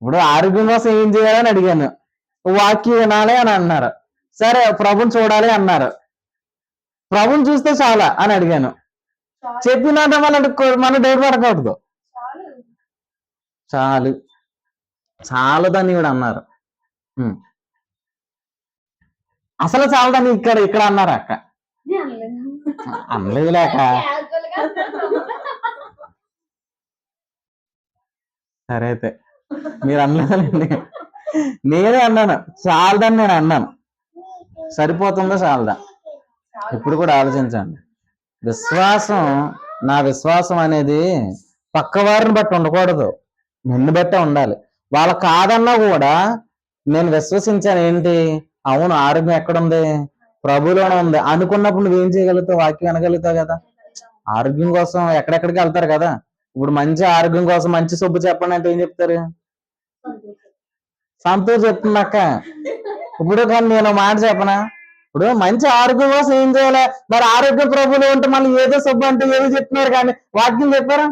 ఇప్పుడు ఆరోగ్యం కోసం ఏం చేయాలని అడిగాను, వాక్యం వినాలి అని అన్నారు. సరే, ప్రభుని చూడాలి అన్నారు. ప్రభుని చూస్తే చాలా అని అడిగాను. చాలు, చెప్పినంత మనం డౌట్ పడకూడదు. చాలు. చాలు చాలదని కూడా అన్నారు. ఉం. అసలు చాలదని ఇక్కడ ఇక్కడ అన్నారు అక్క. నేను అనలేదు. అనలేదు లేక. Casual గా అన్నాను. సరే అయితే మీరు అనలేదండి, నేనే అన్నాను చాలదని. నేను అన్నాను, సరిపోతుందో చాలదా? చాలు. ఇప్పుడు కూడా ఆలోచించండి. విశ్వాసం, నా విశ్వాసం అనేది పక్క వారిని బట్టి ఉండకూడదు, నిన్ను బట్టే ఉండాలి. వాళ్ళ కాదన్నా కూడా నేను విశ్వసించాను. ఏంటి? అవును, ఆరోగ్యం ఎక్కడుంది? ప్రభులోనే ఉంది అనుకున్నప్పుడు నువ్వేం చేయగలుగుతావు? వాక్యం వినగలుగుతావు కదా. ఆరోగ్యం కోసం ఎక్కడెక్కడికి వెళ్తారు కదా. ఇప్పుడు మంచి ఆరోగ్యం కోసం మంచి సొబ్బు చెప్పండి అంటే ఏం చెప్తారు? సంతూర్ చెప్తుంది అక్క. ఇప్పుడు కానీ నేను మాట చెప్పనా, ఇప్పుడు మంచి ఆరోగ్యం కోసం ఏం చేయాలి? మరి ఆరోగ్య ప్రభువులు ఉంటే మళ్ళీ ఏదో సొబ్బు అంటే ఏదో చెప్తున్నారు, కానీ వాక్యం చెప్పారా?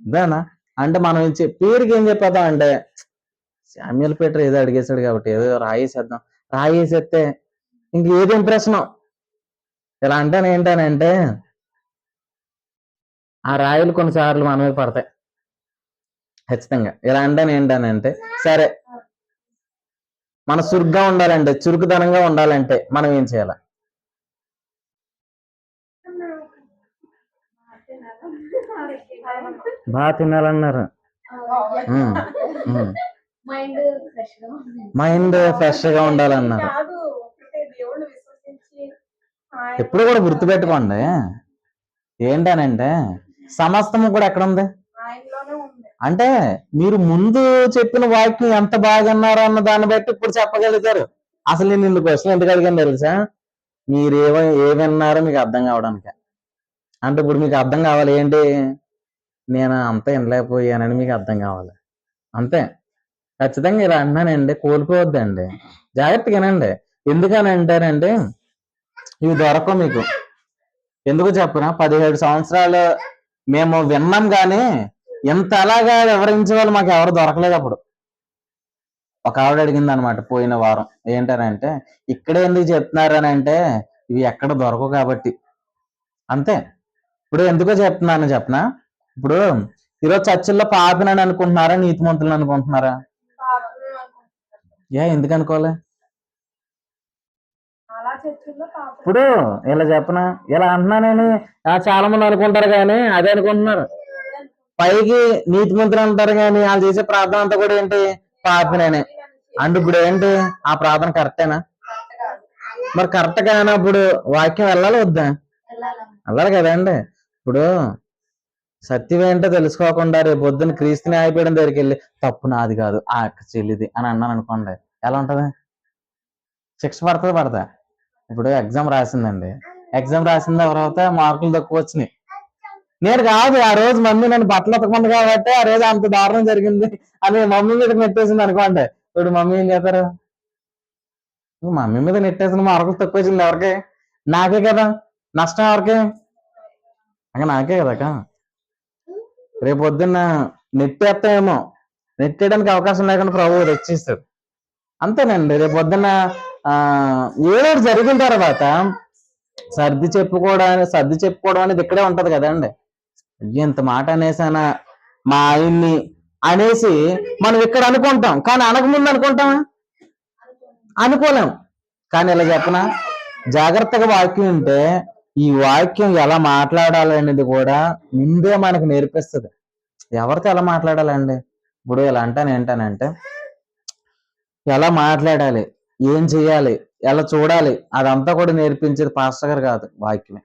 ఇదేనా అంటే మనం పేరుకి ఏం చెప్పేద్దాం అంటే, శామ్యుల్ పీటర్ ఏదో అడిగేశాడు కాబట్టి ఏదో రాయేసేద్దాం. రాయేసేస్తే ఇంక ఏది ఇంప్రెషన్. ఇలా అంటాను ఏంటనంటే, ఆ రాయలు కొన్నిసార్లు మన మీద పడతాయి ఖచ్చితంగా. ఇలా అంటాను ఏంటనంటే, సరే మన చురుగ్గా ఉండాలంటే, చురుకుదనంగా ఉండాలంటే మనం ఏం చేయాలి? బాగా తినాలన్నారు. మైండ్ ఫ్రెష్ గా ఉంది. మైండ్ ఫ్రెష్ గా ఉండాలన్నారు. కాదు, ఒకటే దేవుణ్ణి విశ్వసించి ఎప్పుడు కూడా గుర్తుపెట్టుకోండి ఏంటనంటే, సమస్తము కూడా ఎక్కడ ఉంది? ఆయనలోనే ఉంది. అంటే మీరు ముందు చెప్పిన వాక్యం ఎంత బాగా అన్నారు అన్న దాన్ని బట్టి ఇప్పుడు చెప్పగలుగుతారు. అసలు నేను ఇందుకు క్వశ్చన్ ఎందుకు అడిగాను తెలుసా? మీరు ఏమన్నారో మీకు అర్థం కావడానికి. అంటే ఇప్పుడు మీకు అర్థం కావాలి ఏంటి? నేను అంతా వినలేకపోయానని మీకు అర్థం కావాలి అంతే. ఖచ్చితంగా ఇలా అంటున్నానండి, కోల్పోవద్దండి, జాగ్రత్తగా వినండి. ఎందుకని అంటారంటే, ఇవి దొరకవు మీకు. ఎందుకు చెప్పనా? 17 సంవత్సరాలు మేము విన్నాం కానీ ఎంత అలాగా వివరించే వాళ్ళు మాకు ఎవరు దొరకలేదు. అప్పుడు ఒక ఆవిడ అడిగింది అనమాట పోయిన వారం, ఏంటనంటే ఇక్కడే ఎందుకు చెప్తున్నారని అంటే, ఇవి ఎక్కడ దొరకవు కాబట్టి. అంతే. ఇప్పుడు ఎందుకో చెప్తున్నాను చెప్పనా? ఇప్పుడు ఈరోజు చర్చిల్లో పాపినని అనుకుంటున్నారా, నీతిమంతులను అనుకుంటున్నారా? పాపం అనుకుంటున్నారు. ఎందుకు అనుకోలే? అలా చర్చిల్లో పాపం. ఇప్పుడు ఇలా చెప్పనా, ఇలా అంటున్నానని చాలా మంది అనుకుంటారు కానీ అదే అనుకుంటున్నారు. పైకి నీతిమంతులు అంటారు కానీ వాళ్ళు చేసే ప్రార్థన అంతా కూడా ఏంటి? పాపినని. అంటే ఇప్పుడు ఏంటి ఆ ప్రార్థన కరెక్టేనా? మరి కరెక్ట్ కానప్పుడు వాక్యం వెళ్ళాలి వద్దా? వెళ్ళాలి కదండి. ఇప్పుడు సత్యం ఏంటో తెలుసుకోకుండా రేపు పొద్దున్న క్రీస్తు న్యాయపీఠం దగ్గరికి వెళ్ళి తప్పు నాది కాదు ఆ అక్క చెల్లిది అని అన్నాను అనుకోండి, ఎలా ఉంటది? శిక్ష పడతా. ఇప్పుడు ఎగ్జామ్ రాసిందండి, ఎగ్జామ్ రాసిన తర్వాత మార్కులు తక్కువ వచ్చినాయి. నేను కాదు, ఆ రోజు మమ్మీ నన్ను బట్టలు ఉతకమంది కాబట్టి ఆ రోజు అంత దారుణం జరిగింది అని మమ్మీ మీద నెట్టేసింది అనుకోండి. ఇప్పుడు మమ్మీ ఏం చేస్తారు? మమ్మీ మీద నెట్టేసిన మార్కులు తక్కువ వచ్చింది ఎవరికి? నాకే కదా. నష్టం ఎవరికి? నాకే కదా. రేపు పొద్దున్న నెట్టేస్తామేమో, నెట్టేయడానికి అవకాశం లేకుండా ప్రభువు రక్షిస్తాడు. అంతేనండి. రేపు పొద్దున్న ఏదో జరిగిన తర్వాత సర్ది చెప్పుకోవడం అనేది ఇక్కడే ఉంటది కదండి. ఇంత మాట అనేసానా మా ఆయన్ని అనేసి మనం ఇక్కడ అనుకుంటాం, కానీ అనకముందు అనుకుంటామా? అనుకోలేం. కానీ ఇలా చెప్పనా, జాగ్రత్తగా వాక్యం ఉంటే ఈ వాక్యం ఎలా మాట్లాడాలి అనేది కూడా ముందే మనకు నేర్పిస్తుంది. ఎవరితో ఎలా మాట్లాడాలండి? ఇప్పుడు ఇలా అంటాను ఏంటనంటే, ఎలా మాట్లాడాలి, ఏం చేయాలి, ఎలా చూడాలి, అదంతా కూడా నేర్పించేది పాస్టర్ గారు కాదు, వాక్యమే.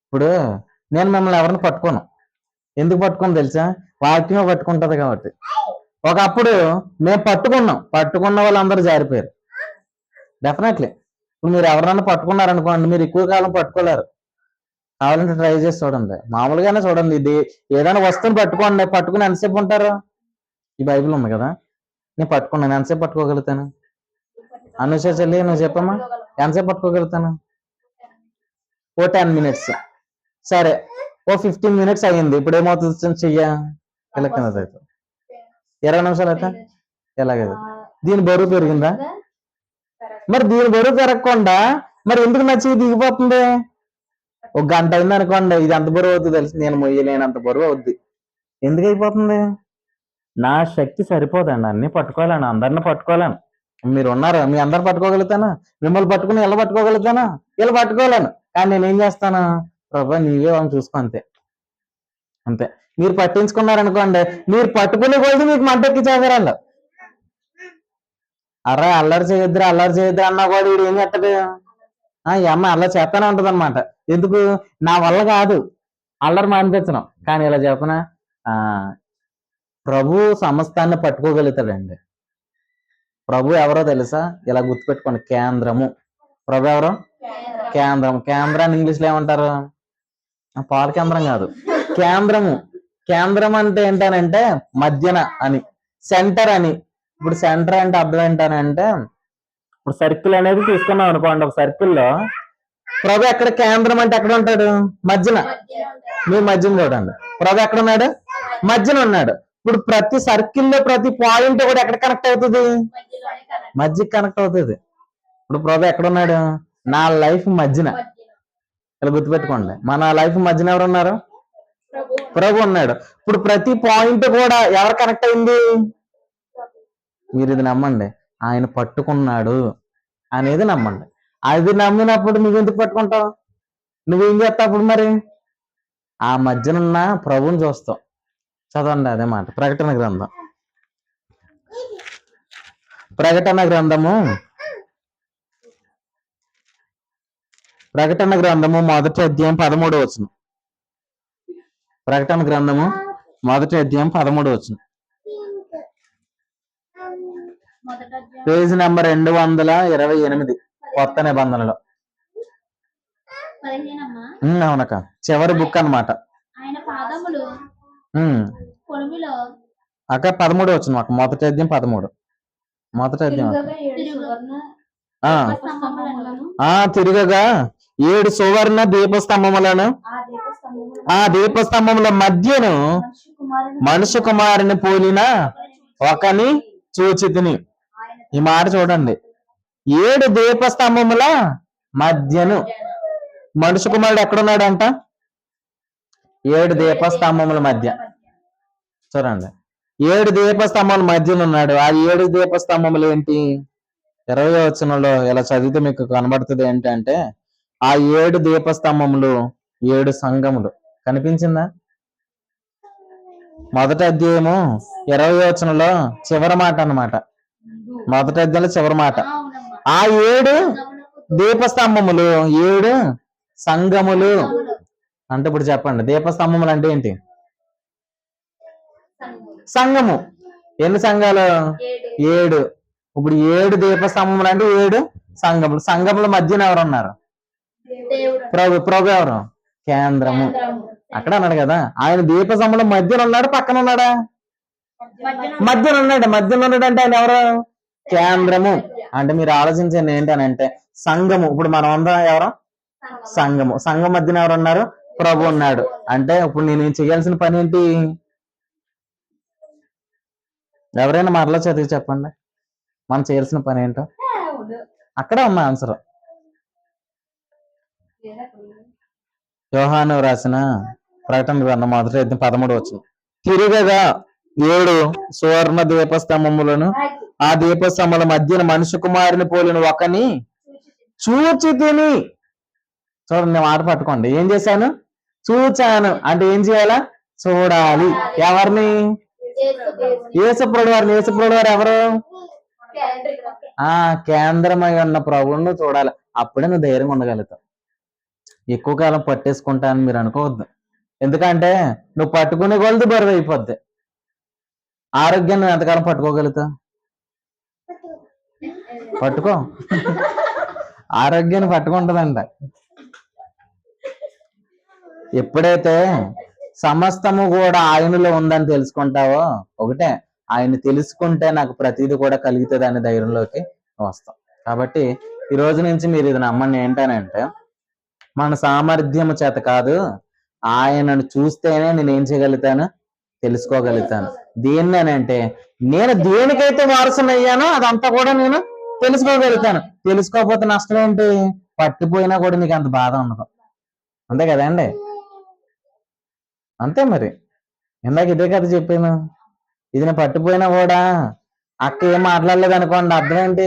ఇప్పుడు నేను మిమ్మల్ని ఎవరిని పట్టుకోను. ఎందుకు పట్టుకుంది తెలుసా? వాక్యం పట్టుకుంటది కాబట్టి. ఒకప్పుడు మేము పట్టుకున్న వాళ్ళందరూ జారిపోయారు. డెఫినెట్లీ. ఇప్పుడు మీరు ఎవరన్నా పట్టుకున్నారనుకోండి, మీరు ఎక్కువ కాలం పట్టుకోలేరు. కావాలంటే ట్రై చేసి చూడండి. మామూలుగానే చూడండి, ఇది ఏదైనా వస్తువుని పట్టుకుని ఎంతసేపు ఉంటారు? ఈ బైబిల్ ఉంది కదా, నేను పట్టుకున్నాను, ఎంతసేపు పట్టుకోగలుగుతాను? అనుష చెల్లి నువ్వు చెప్పమ్మా, ఎంతసేపు పట్టుకోగలుగుతాను? ఓ 10 minutes. సరే, ఓ 15 minutes అయ్యింది. ఇప్పుడు ఏమవుతుంది? చెయ్య ఇలా కింద అవుతుంది. 20 నిమిషాలు అయితే ఎలాగది? దీని బరువు పెరిగిందా? మరి దీని బరువు పెరగకుండా మరి ఎందుకు నచ్చి దిగిపోతుంది? ఒక గంట అయింది అనుకోండి, ఇది ఎంత బరువు అవుతుంది తెలిసి, నేను మొయ్యలేనంత బరువు అవుద్ది. ఎందుకు అయిపోతుంది? నా శక్తి సరిపోదండి, అన్ని పట్టుకోలేను, అందరిని పట్టుకోలేను. మీరు ఉన్నారు, మీ అందరు పట్టుకోగలుగుతానా? మిమ్మల్ని పట్టుకుని ఇలా పట్టుకోగలుగుతానా? ఇలా పట్టుకోలేను. కానీ నేనేం చేస్తాను? ప్రభా నీవే వాళ్ళని చూసుకో, అంతే అంతే. మీరు పట్టించుకున్నారనుకోండి, మీరు పట్టుకునే కొద్ది మీకు మంట ఎక్కి చేదరాలు. అల్లరి చేయొద్దురా అన్నా కూడా వీడు ఏం చేస్తాడు? ఈ అమ్మ అల్లరి చేస్తానే ఉంటది అనమాట. ఎందుకు? నా వల్ల కాదు అల్లరి మానిపించడం. కానీ ఇలా చెప్పనా, ప్రభు సమస్తాన్ని పట్టుకోగలుగుతాడండి. ప్రభు ఎవరో తెలుసా? ఇలా గుర్తుపెట్టుకోండి, కేంద్రము. ప్రభు ఎవరో? కేంద్రాన్ని ఇంగ్లీష్ లో ఏమంటారు? పాల కేంద్రం కాదు, కేంద్రము. కేంద్రం అంటే ఏంటనంటే మధ్యన అని, సెంటర్ అని. ఇప్పుడు సెంటర్ అంటే అర్థం ఏంటనంటే, ఇప్పుడు సర్కిల్ అనేది తీసుకున్నాం అనుకోండి, ఒక సర్కిల్లో ప్రభు ఎక్కడ? కేంద్రం అంటే ఎక్కడ ఉంటాడు? మధ్యన. మీ మధ్యన చూడండి, ప్రభు ఎక్కడ ఉన్నాడు? మధ్యన ఉన్నాడు. ఇప్పుడు ప్రతి సర్కిల్లో ప్రతి పాయింట్ కూడా ఎక్కడ కనెక్ట్ అవుతుంది? మధ్యకి కనెక్ట్ అవుతుంది. ఇప్పుడు ప్రభు ఎక్కడ ఉన్నాడు? నా లైఫ్ మధ్యన. ఇలా గుర్తుపెట్టుకోండి, మన లైఫ్ మధ్యన ఎవరు ఉన్నారు? ప్రభు ఉన్నాడు. ఇప్పుడు ప్రతి పాయింట్ కూడా ఎవరు కనెక్ట్ అయింది? మీరు ఇది నమ్మండి, ఆయన పట్టుకున్నాడు అనేది నమ్మండి. అది నమ్మినప్పుడు నువ్వెందుకు పట్టుకుంటావు? నువ్వేం చేస్తావు అప్పుడు? మరి ఆ మధ్యనున్న ప్రభుని చూస్తావు. చదవండి అదే మాట, ప్రకటన గ్రంథము మొదటి అధ్యాయం 13వ వచనం. ప్రకటన గ్రంథము మొదటి అధ్యాయం 13వ వచనం, పేజ్ నెంబర్ 228 కొత్త నిబంధనలో. అవునక్క, చివరి బుక్ అన్నమాట. అక్క 13 వచ్చిన అక్క, మొదటి అధ్యాయం 13. మొదటి అధ్యాయం తిరగగా 7 సువర్ణ దీపస్తంభములను, ఆ దీపస్తంభముల మధ్యను మనుష్య కుమారుని పోలిన ఒకని చూచితిని. ఈ మాట చూడండి, 7 దీపస్తంభముల మధ్యను మనుష్య కుమారుడు ఎక్కడున్నాడంట? 7 దీపస్తంభముల మధ్య. చూడండి, 7 దీపస్తంభముల మధ్యన ఉన్నాడు. ఆ 7 దీపస్తంభములు ఏంటి? 20వ వచనంలో ఇలా చదివితే మీకు కనబడుతుంది ఏంటంటే, ఆ 7 దీపస్తంభములు 7 సంఘములు. కనిపించిందా? మొదటి అధ్యాయము 20వ వచనంలో చివరి మాట అన్నమాట. మొదటి అధ్యాయంలో చివరి మాట. ఆ 7 దీపస్తంభములు 7 సంఘములు అంటే, ఇప్పుడు చెప్పండి, దీపస్తంభములు అంటే ఏంటి? సంఘము. ఎన్ని సంఘాలు? 7. ఇప్పుడు 7 దీపస్తంభములు అంటే 7 సంఘములు. సంఘముల మధ్యన ఎవరు ఉన్నారు? ప్రభు ఎవరు? కేంద్రము. అక్కడ అన్నాడు కదా, ఆయన దీపస్తంభముల మధ్యన ఉన్నాడు, పక్కన ఉన్నాడా? మధ్యన ఉన్నాడు. మధ్యన ఉన్నాడు అంటే ఆయన ఎవరు? కేంద్రము. అంటే మీరు ఆలోచించండి ఏంటనంటే, సంఘము. ఇప్పుడు మనం అందరం ఎవరు? సంఘము. సంఘం మధ్యన ఎవరు ఉన్నారు? ప్రభు ఉన్నాడు. అంటే ఇప్పుడు నేను చేయాల్సిన పని ఏంటి? ఎవరైనా మరలా చదివి చెప్పండి, మనం చేయాల్సిన పని ఏంటో. అక్కడే ఉన్న ఆన్సర్. యోహాను రాసిన ప్రకటన గ్రంథం మొదటి అధ్యాయం 13వ వచనం. తిరగగా 7 సువర్ణ దీపస్తంభములను, ఆ దీపస్తంభముల మధ్యన మనుష్య కుమారుని పోలిన ఒకని చూచితిని. చూడండి, మాట పట్టుకోండి. ఏం చేశాను? చూచాను. అంటే ఏం చేయాలా? చూడాలి. ఎవరిని? యేసుప్రభుడు వారిని. యేసుప్రభుడు వారు ఎవరు? కేంద్రమై ఉన్న ప్రభువును చూడాలి. అప్పుడే నువ్వు ధైర్యంగా ఉండగలుగుతావు. ఎక్కువ కాలం పట్టేసుకుంటా అని మీరు అనుకోవద్దు. ఎందుకంటే నువ్వు పట్టుకునే కొలది బరువు అయిపోద్ది. ఆరోగ్యాన్ని నువ్వు ఎంతకాలం పట్టుకోగలుగుతావు? పట్టుకో. ఆరోగ్యాన్ని పట్టుకుంటదంట. ఎప్పుడైతే సమస్తము కూడా ఆయనలో ఉందని తెలుసుకుంటావో, ఒకటే ఆయన తెలుసుకుంటే నాకు ప్రతిదీ కూడా కలుగుతుంది అనే ధైర్యంలోకి వస్తాం. కాబట్టి ఈ రోజు నుంచి మీరు ఇది నమ్మండి, ఏంటనంటే మన సామర్థ్యం చేత కాదు, ఆయనను చూస్తేనే నేను ఏం చేయగలుగుతాను, తెలుసుకోగలుగుతాను. దేన్ని అని అంటే నేను దేనికైతే వారసునయ్యానో అదంతా కూడా నేను తెలుసుకోగలుగుతాను. తెలుసుకోకపోతే నష్టం ఏంటి? పట్టిపోయినా కూడా నీకు అంత బాధ ఉండదు. అంతే కదండి? అంతే మరి. ఇందాక ఇదే కదా చెప్పాను. ఇది నేను పట్టిపోయినా కూడా అక్క ఏం మాట్లాడలేదు అనుకోండి, అర్థం ఏంటి?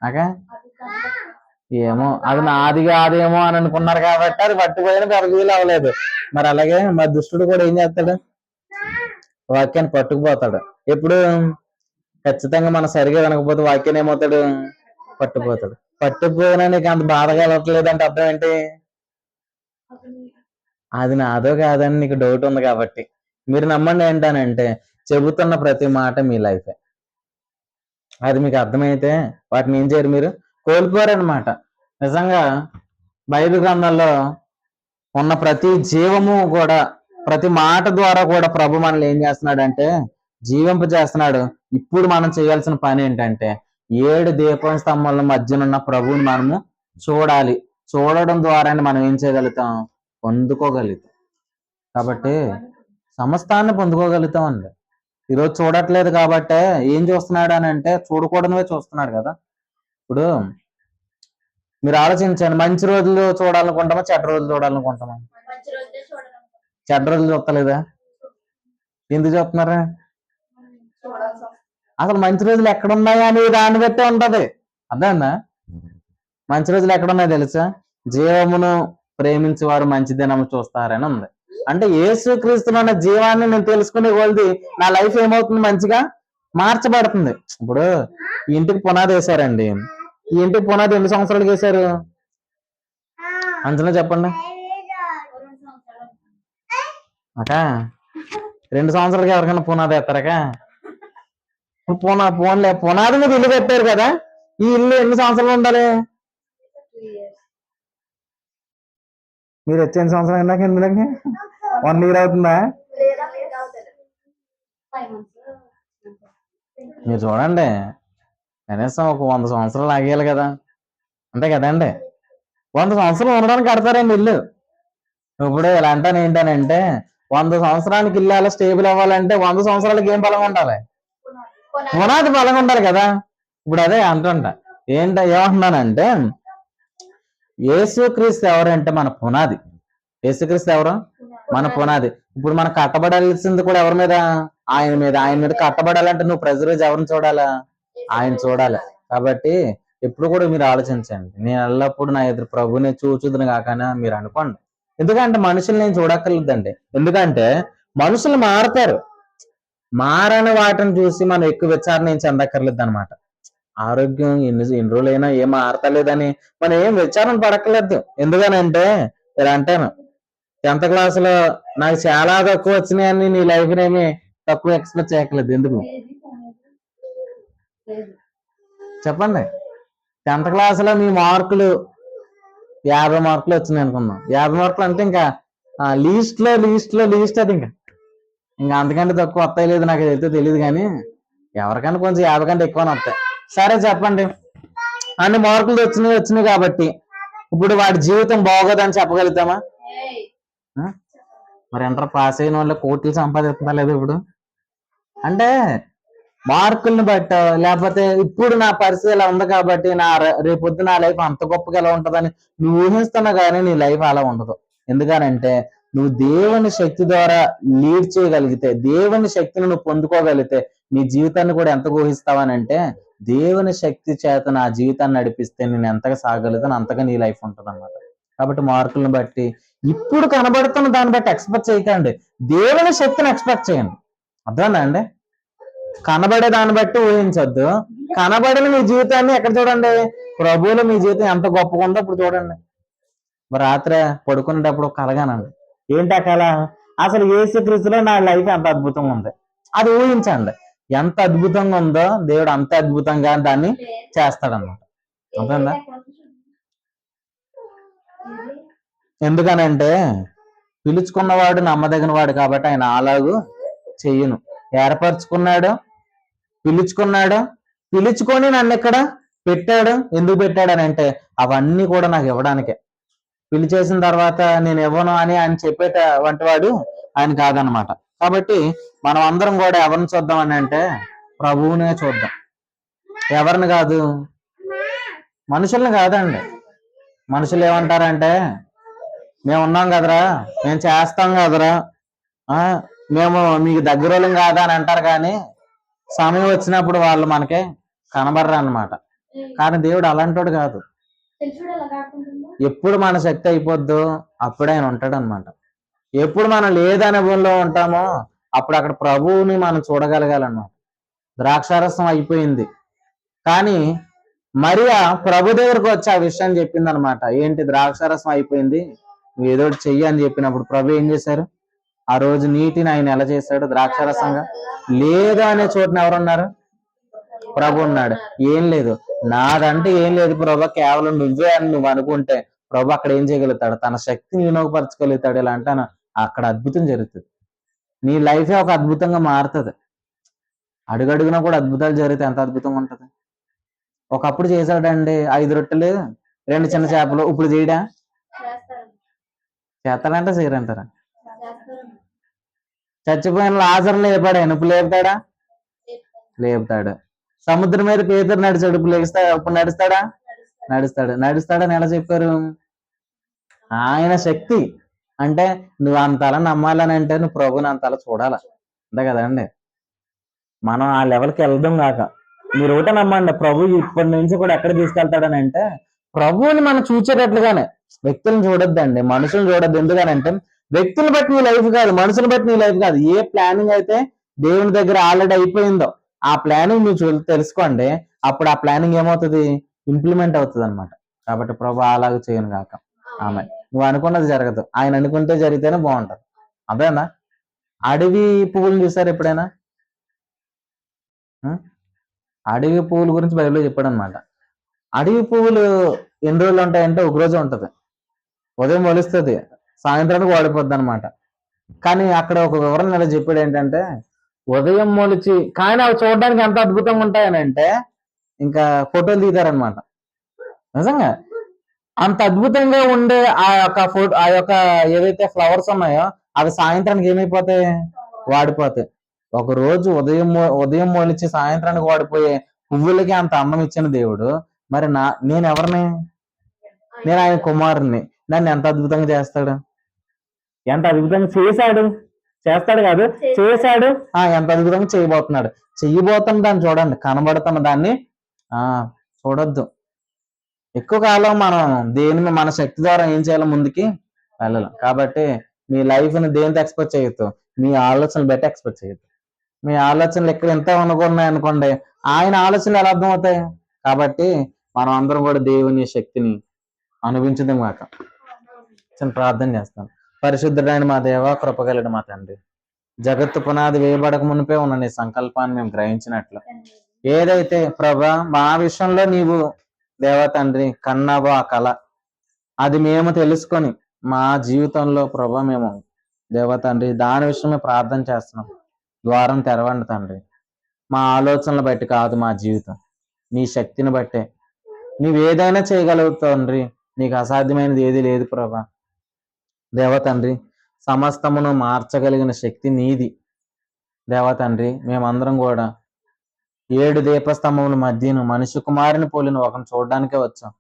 అక్క ఏమో అది నాది కాదేమో అని అనుకున్నారు కాబట్టి అది పట్టిపోయినా పెరుగుదల అవ్వలేదు. మరి అలాగే మా దుష్టుడు కూడా ఏం చేస్తాడు? వాక్యాన్ని పట్టుకుపోతాడు. ఎప్పుడు? ఖచ్చితంగా మనం సరిగా వినకపోతే వాక్యాన్ని ఏమవుతాడు? పట్టుకుపోతాడు. పట్టుకుపోయినా నీకు అంత బాధగా వెళ్ళట్లేదంటే అర్థం ఏంటి? అది నాదో కాదని నీకు డౌట్ ఉంది కాబట్టి. మీరు నమ్మండి, ఏంటనంటే చెబుతున్న ప్రతి మాట మీ లైఫే. అది మీకు అర్థమైతే వాటిని ఏం చేయరు, మీరు కోల్పోరనమాట. నిజంగా బైబిల్ గ్రంథంలో ఉన్న ప్రతి జీవము కూడా, ప్రతి మాట ద్వారా కూడా ప్రభు మనల్ని ఏం చేస్తున్నాడంటే జీవింప చేస్తున్నాడు. ఇప్పుడు మనం చేయాల్సిన పని ఏంటంటే 7 దీపం స్తంభాల మధ్యనున్న ప్రభువుని మనము చూడాలి. చూడడం ద్వారానే మనం ఏం చేయగలుగుతాం? పొందుకోగలుగుతాం. కాబట్టి సమస్తాన్ని పొందుకోగలుగుతాం అండి. ఈరోజు చూడట్లేదు కాబట్టి ఏం చూస్తున్నాడు అని అంటే చూడకూడనివే చూస్తున్నాడు కదా. ఇప్పుడు మీరు ఆలోచించండి, మంచి రోజులు చూడాలనుకుంటామా, చెడ్డ రోజులు చూడాలనుకుంటామా? చెడ్డ రోజులు చూస్తలేదా? ఎందుకు చూస్తున్నారా? అసలు మంచి రోజులు ఎక్కడున్నాయా అని దాన్ని బట్టి ఉంటది. అర్థమన్నా? మంచి రోజులు ఎక్కడున్నాయి తెలుసా? జీవమును ప్రేమించి వారు మంచి దినము చూస్తారని ఉంది. అంటే యేసుక్రీస్తులో ఉన్న జీవాన్ని నేను తెలుసుకునే కొలది నా లైఫ్ ఏమవుతుంది? మంచిగా మార్చబడుతుంది. ఇప్పుడు ఈ ఇంటికి పునాది వేశారండి. ఈ ఇంటికి పునాది ఎన్ని సంవత్సరాలకు వేశారు అంచనా చెప్పండి అక్క? 2 సంవత్సరాలకి ఎవరికైనా పునాది వేస్తారక? పునాది మీద ఇల్లు కట్టారు కదా, ఈ ఇల్లు ఎన్ని సంవత్సరాలు ఉండాలి? మీరు వచ్చే ఎన్ని సంవత్సరాలు అయినాక ఇందులోకి 1 year అవుతుందా? మీరు చూడండి, కనీసం ఒక 100 సంవత్సరాలు ఆగేయాలి కదా. అంతే కదండి? 100 సంవత్సరాలు ఉండడానికి కడతారండి ఇల్లు. ఇప్పుడు ఇలా అంటాను ఏంటనంటే 100 సంవత్సరానికి ఇల్లు అలా స్టేబుల్ అవ్వాలంటే 100 సంవత్సరాలకి ఏం బలంగా ఉండాలి? పునాది బలంగా ఉండాలి కదా. ఇప్పుడు అదే అంటుంట. ఏమంటున్నానంటే యేసుక్రీస్తు ఎవరంటే మన పునాది. యేసుక్రీస్తు ఎవరు? మన పునాది. ఇప్పుడు మనం కట్టబడాల్సింది కూడా ఎవరి మీద? ఆయన మీద. ఆయన మీద కట్టబడాలంటే నువ్వు ప్రజరోజు ఎవరిని చూడాలా? ఆయన చూడాలి. కాబట్టి ఎప్పుడు కూడా మీరు ఆలోచించండి, నేను ఎల్లప్పుడూ నా ఎదురు ప్రభుని చూచుదును కాకనా మీరు అనుకోండి. ఎందుకంటే మనుషులు నేను చూడక్కర్లేదండి. ఎందుకంటే మనుషులు మారతారు. మారని వాటిని చూసి మనం ఎక్కువ విచారణ ఏం చెందక్కర్లేదు అనమాట. ఆరోగ్యం ఎన్ని రోజులైనా ఏం మారతలేదని మనం ఏం విచారణ పడక్కర్లేదు. ఎందుకనంటే ఇలా అంటాను, 10th క్లాసులో నాకు చాలా తక్కువ వచ్చినాయని నీ లైఫ్ ఏమి తక్కువ ఎక్స్పెక్ట్ చేయక్కర్లేదు. ఎందుకు చెప్పండి? 10th క్లాసులో మీ మార్కులు 50 మార్కులు వచ్చినాయి అనుకుందాం. 50 మార్కులు అంటే ఇంకా లీస్ట్ అది ఇంకా అంతకంటే తక్కువ వస్తాయి లేదు, నాకు అయితే తెలియదు. కానీ ఎవరికైనా కొంచెం 50 కంటే ఎక్కువ వస్తాయి. సరే చెప్పండి, అన్ని మార్కులు వచ్చినాయి కాబట్టి ఇప్పుడు వాడి జీవితం బాగోదని చెప్పగలుగుతామా? మరి ఇంటర్ పాస్ అయిన వాళ్ళు కోట్లు సంపాదిస్తున్నా లేదు ఇప్పుడు. అంటే మార్కుల్ని బట్ట, లేకపోతే ఇప్పుడు నా పరిస్థితి ఇలా ఉంది కాబట్టి రేపొద్దు నా లైఫ్ అంత గొప్పగా ఎలా ఉంటుందని నువ్వు ఊహిస్తున్నా కానీ నీ లైఫ్ అలా ఉండదు. ఎందుకనంటే నువ్వు దేవుని శక్తి ద్వారా లీడ్ చేయగలిగితే, దేవుని శక్తిని నువ్వు పొందుకోగలిగితే నీ జీవితాన్ని కూడా ఎంత ఊహిస్తావనంటే దేవుని శక్తి చేత నా జీవితాన్ని నడిపిస్తే నేను ఎంతగా సాగలుగుతాను అంతగా నీ లైఫ్ ఉంటుంది అన్నమాట. కాబట్టి మార్కులను బట్టి ఇప్పుడు కనబడుతున్న దాన్ని బట్టి ఎక్స్పెక్ట్ చేయకండి, దేవుని శక్తిని ఎక్స్పెక్ట్ చేయండి. అర్థమన్నా అండి? కనబడే దాన్ని బట్టి ఊహించొద్దు. కనబడిన మీ జీవితాన్ని ఎక్కడ చూడండి? ప్రభువులో మీ జీవితం ఎంత గొప్పగా ఉందో ఇప్పుడు చూడండి. మరి రాత్రి పడుకునేటప్పుడు కలగానండి. ఏంటి ఆ కళ? అసలు యేసుక్రీస్తులో నా లైఫ్ ఎంత అద్భుతంగా ఉంది అది ఊహించండి. ఎంత అద్భుతంగా ఉందో దేవుడు అంత అద్భుతంగా దాన్ని చేస్తాడన్నమాట. అర్థమైందా? ఎందుకనంటే పిలుచుకున్నవాడు నమ్మదగిన వాడు కాబట్టి ఆయన అలాగూ చెయ్యను. ఏర్పరచుకున్నాడు, పిలుచుకున్నాడు, పిలుచుకొని నన్ను ఇక్కడ పెట్టాడు. ఎందుకు పెట్టాడు అని అంటే అవన్నీ కూడా నాకు ఇవ్వడానికే. పిలిచేసిన తర్వాత నేను ఇవ్వను అని ఆయన చెప్పేట వంటి వాడు ఆయన కాదనమాట. కాబట్టి మనం అందరం కూడా ఎవరిని చూద్దాం అని అంటే ప్రభువునే చూద్దాం. ఎవరిని కాదు, మనుషుల్ని కాదండి. మనుషులు ఏమంటారంటే మేము ఉన్నాం కదరా, మేము చేస్తాం కదరా, మేము మీకు దగ్గరోళ్ళం కాదా అని అంటారు. కానీ సమయం వచ్చినప్పుడు వాళ్ళు మనకే కనబడరు అన్నమాట. కానీ దేవుడు అలాంటోడు కాదు. ఎప్పుడు మన శక్తి అయిపోద్దో అప్పుడే ఆయన ఉంటాడు అనమాట. ఎప్పుడు మనం లేదనుభవంలో ఉంటామో అప్పుడు అక్కడ ప్రభువుని మనం చూడగలగాలన్నమాట. ద్రాక్షారసం అయిపోయింది కానీ మరియా ప్రభు దగ్గరకు వచ్చి ఆ విషయాన్ని చెప్పింది అనమాట. ఏంటి, ద్రాక్షారసం అయిపోయింది, నువ్వు ఏదో చెయ్యి అని చెప్పినప్పుడు ప్రభు ఏం చేశారు? ఆ రోజు నీటిని ఆయన ఎలా చేశాడు? ద్రాక్షారసంగా. లేదు అనే చోటున ఎవరున్నారు? ప్రభు ఉన్నాడు. ఏం లేదు, నాదంటే ఏం లేదు ప్రభు, కేవలం నువ్వే అని నువ్వు అనుకుంటే ప్రభు అక్కడ ఏం చేయగలుగుతాడు? తన శక్తిని వినియోగపరచగలుగుతాడు. ఇలా అంటాను, అక్కడ అద్భుతం జరుగుతుంది. నీ లైఫే ఒక అద్భుతంగా మారుతుంది. అడుగడుగునా కూడా అద్భుతాలు జరిగితే ఎంత అద్భుతంగా ఉంటది. ఒకప్పుడు చేశాడండి 5 రొట్టెలు 2 చిన్న చేపలు. ఇప్పుడు చేయడా? చేస్తాడంటే చేయరంటారా? చచ్చిపోయిన లాజర్ని లేపాడు, ఇప్పుడు లేపుతాడా? లేపుతాడు. సముద్రం మీద పేతురు నడిచాడు, ఇప్పుడు నడుస్తాడా? నడుస్తాడని ఎలా చెప్పారు? ఆయన శక్తి అంటే నువ్వు అంతలా నమ్మాలని అంటే నువ్వు ప్రభుని అంతలా చూడాల, అంతే కదండి. మనం ఆ లెవెల్కి వెళ్దాం కాక మీరు ఒకటే నమ్మండి, ప్రభు ఇప్పటి నుంచి కూడా ఎక్కడ తీసుకెళ్తాడని అంటే ప్రభువుని మనం చూసేటట్లుగానే. వ్యక్తులను చూడొద్దండి, మనుషులను చూడొద్దు. ఎందుకనంటే వ్యక్తులను బట్టి నీ లైఫ్ కాదు, మనుషులు బట్టి నీ లైఫ్ కాదు. ఏ ప్లానింగ్ అయితే దేవుని దగ్గర ఆల్రెడీ అయిపోయిందో ఆ ప్లానింగ్ నువ్వు తెలుసుకోండి. అప్పుడు ఆ ప్లానింగ్ ఏమవుతుంది? ఇంప్లిమెంట్ అవుతుంది అనమాట. కాబట్టి ప్రభు అలాగే చేయను కాక. ఆమె నువ్వు అనుకున్నది జరగదు, ఆయన అనుకుంటే జరిగితేనే బాగుంటది. అదేనా? అడవి పువ్వులు చూసారు ఎప్పుడైనా? అడవి పువ్వుల గురించి బైబిల్లో చెప్పాడు అనమాట. అడవి పువ్వులు ఎన్ని రోజులు ఉంటాయంటే ఒక రోజు ఉంటది. ఉదయం మొలుస్తుంది, సాయంత్రానికి వాడిపోద్ది అనమాట. కానీ అక్కడ ఒక వివరణ ఎలా చెప్పాడు ఏంటంటే ఉదయం మొలిచి కానీ అవి చూడడానికి ఎంత అద్భుతంగా ఉంటాయని అంటే ఇంకా ఫోటోలు తీతారనమాట. నిజంగా అంత అద్భుతంగా ఉండే ఆ యొక్క ఏవైతే ఫ్లవర్స్ ఉన్నాయో అవి సాయంత్రానికి ఏమైపోతాయి? వాడిపోతాయి. ఒక రోజు ఉదయం మొలిచి సాయంత్రానికి వాడిపోయే పువ్వులకి అంత అందం ఇచ్చిన దేవుడు మరి నేను ఎవరిని? నేను ఆయన కుమారుణ్ణి. నన్ను ఎంత అద్భుతంగా చేస్తాడు, ఎంత అద్భుతంగా చేస్తాడు కాదు చేశాడు. ఎంత అద్భుతంగా చెయ్యబోతున్న దాన్ని చూడండి, కనబడుతున్న దాన్ని చూడొద్దు. ఎక్కువ కాలం మనం దేని మన శక్తి ద్వారా ఏం చేయాలో ముందుకి వెళ్ళాలి. కాబట్టి మీ లైఫ్ ని దేనితో ఎక్స్పెక్ట్ చేయొద్దు, మీ ఆలోచనలు బట్టి ఎక్స్పెక్ట్ చేయొద్దు. మీ ఆలోచనలు ఎక్కడ ఎంత అనుకున్నాయి అనుకోండి, ఆయన ఆలోచనలు ఎలా అర్థమవుతాయి? కాబట్టి మనం అందరం కూడా దేవుని శక్తిని అనుభవించడం కాక. చిన్న ప్రార్థన చేస్తాను. పరిశుద్ధుడైన మా దేవ, కృపగలడు మా తండ్రి, జగత్తు పునాది వేయబడక మునిపే ఉన్న నీ సంకల్పాన్ని మేము గ్రహించినట్లు ఏదైతే ప్రభా మా విషయంలో నీవు దేవ తండ్రి కన్నావో ఆ కళ అది మేము తెలుసుకొని మా జీవితంలో ప్రభా మేము దేవ తండ్రి దాని విషయమే ప్రార్థన చేస్తున్నాం. ద్వారం తెరవండి తండ్రి. మా ఆలోచనలు బట్టి కాదు మా జీవితం, నీ శక్తిని బట్టే. నీవేదైనా చేయగలుగుతావు తండ్రి, నీకు అసాధ్యమైనది ఏది లేదు ప్రభా. దేవ తండ్రి సమస్తమును మార్చగలిగిన శక్తి నీది దేవ తండ్రి. మేమందరం కూడా 7 దీపస్తంభముల మధ్యను మనిషి కుమారుని పోలిన ఒకరిని చూడడానికే వచ్చాం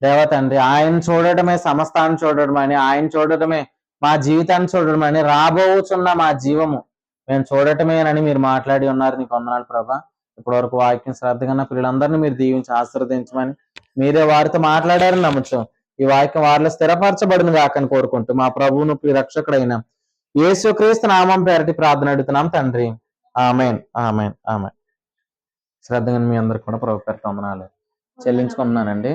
దేవ తండ్రి. ఆయన చూడటమే సమస్తాన్ని చూడడం అని, ఆయన చూడటమే మా జీవితాన్ని చూడడం అని, రాబోచున్న మా జీవము మేము చూడటమేనని మీరు మాట్లాడి ఉన్నారు. నీకు వందనాలు ప్రభా. ఇప్పటి వరకు వాక్యం శ్రద్ధగా పిల్లలందరినీ మీరు దీవించి ఆశీర్వదించమని మీరే వారితో మాట్లాడారని నమ్మచ్చు. ఈ వాక్యం వారిలో స్థిరపరచబడిన కాకని కోరుకుంటూ మా ప్రభువును రక్షకుడైన యేసుక్రీస్తు నామం పేరటి ప్రార్థన అడుగుతున్నాం తండ్రి. ఆమేన్, ఆమేన్, ఆమేన్. శ్రద్ధగా మీ అందరికి కూడా ప్రభు పేరిట వందనాలు చెల్లించుకుంటున్నానండి.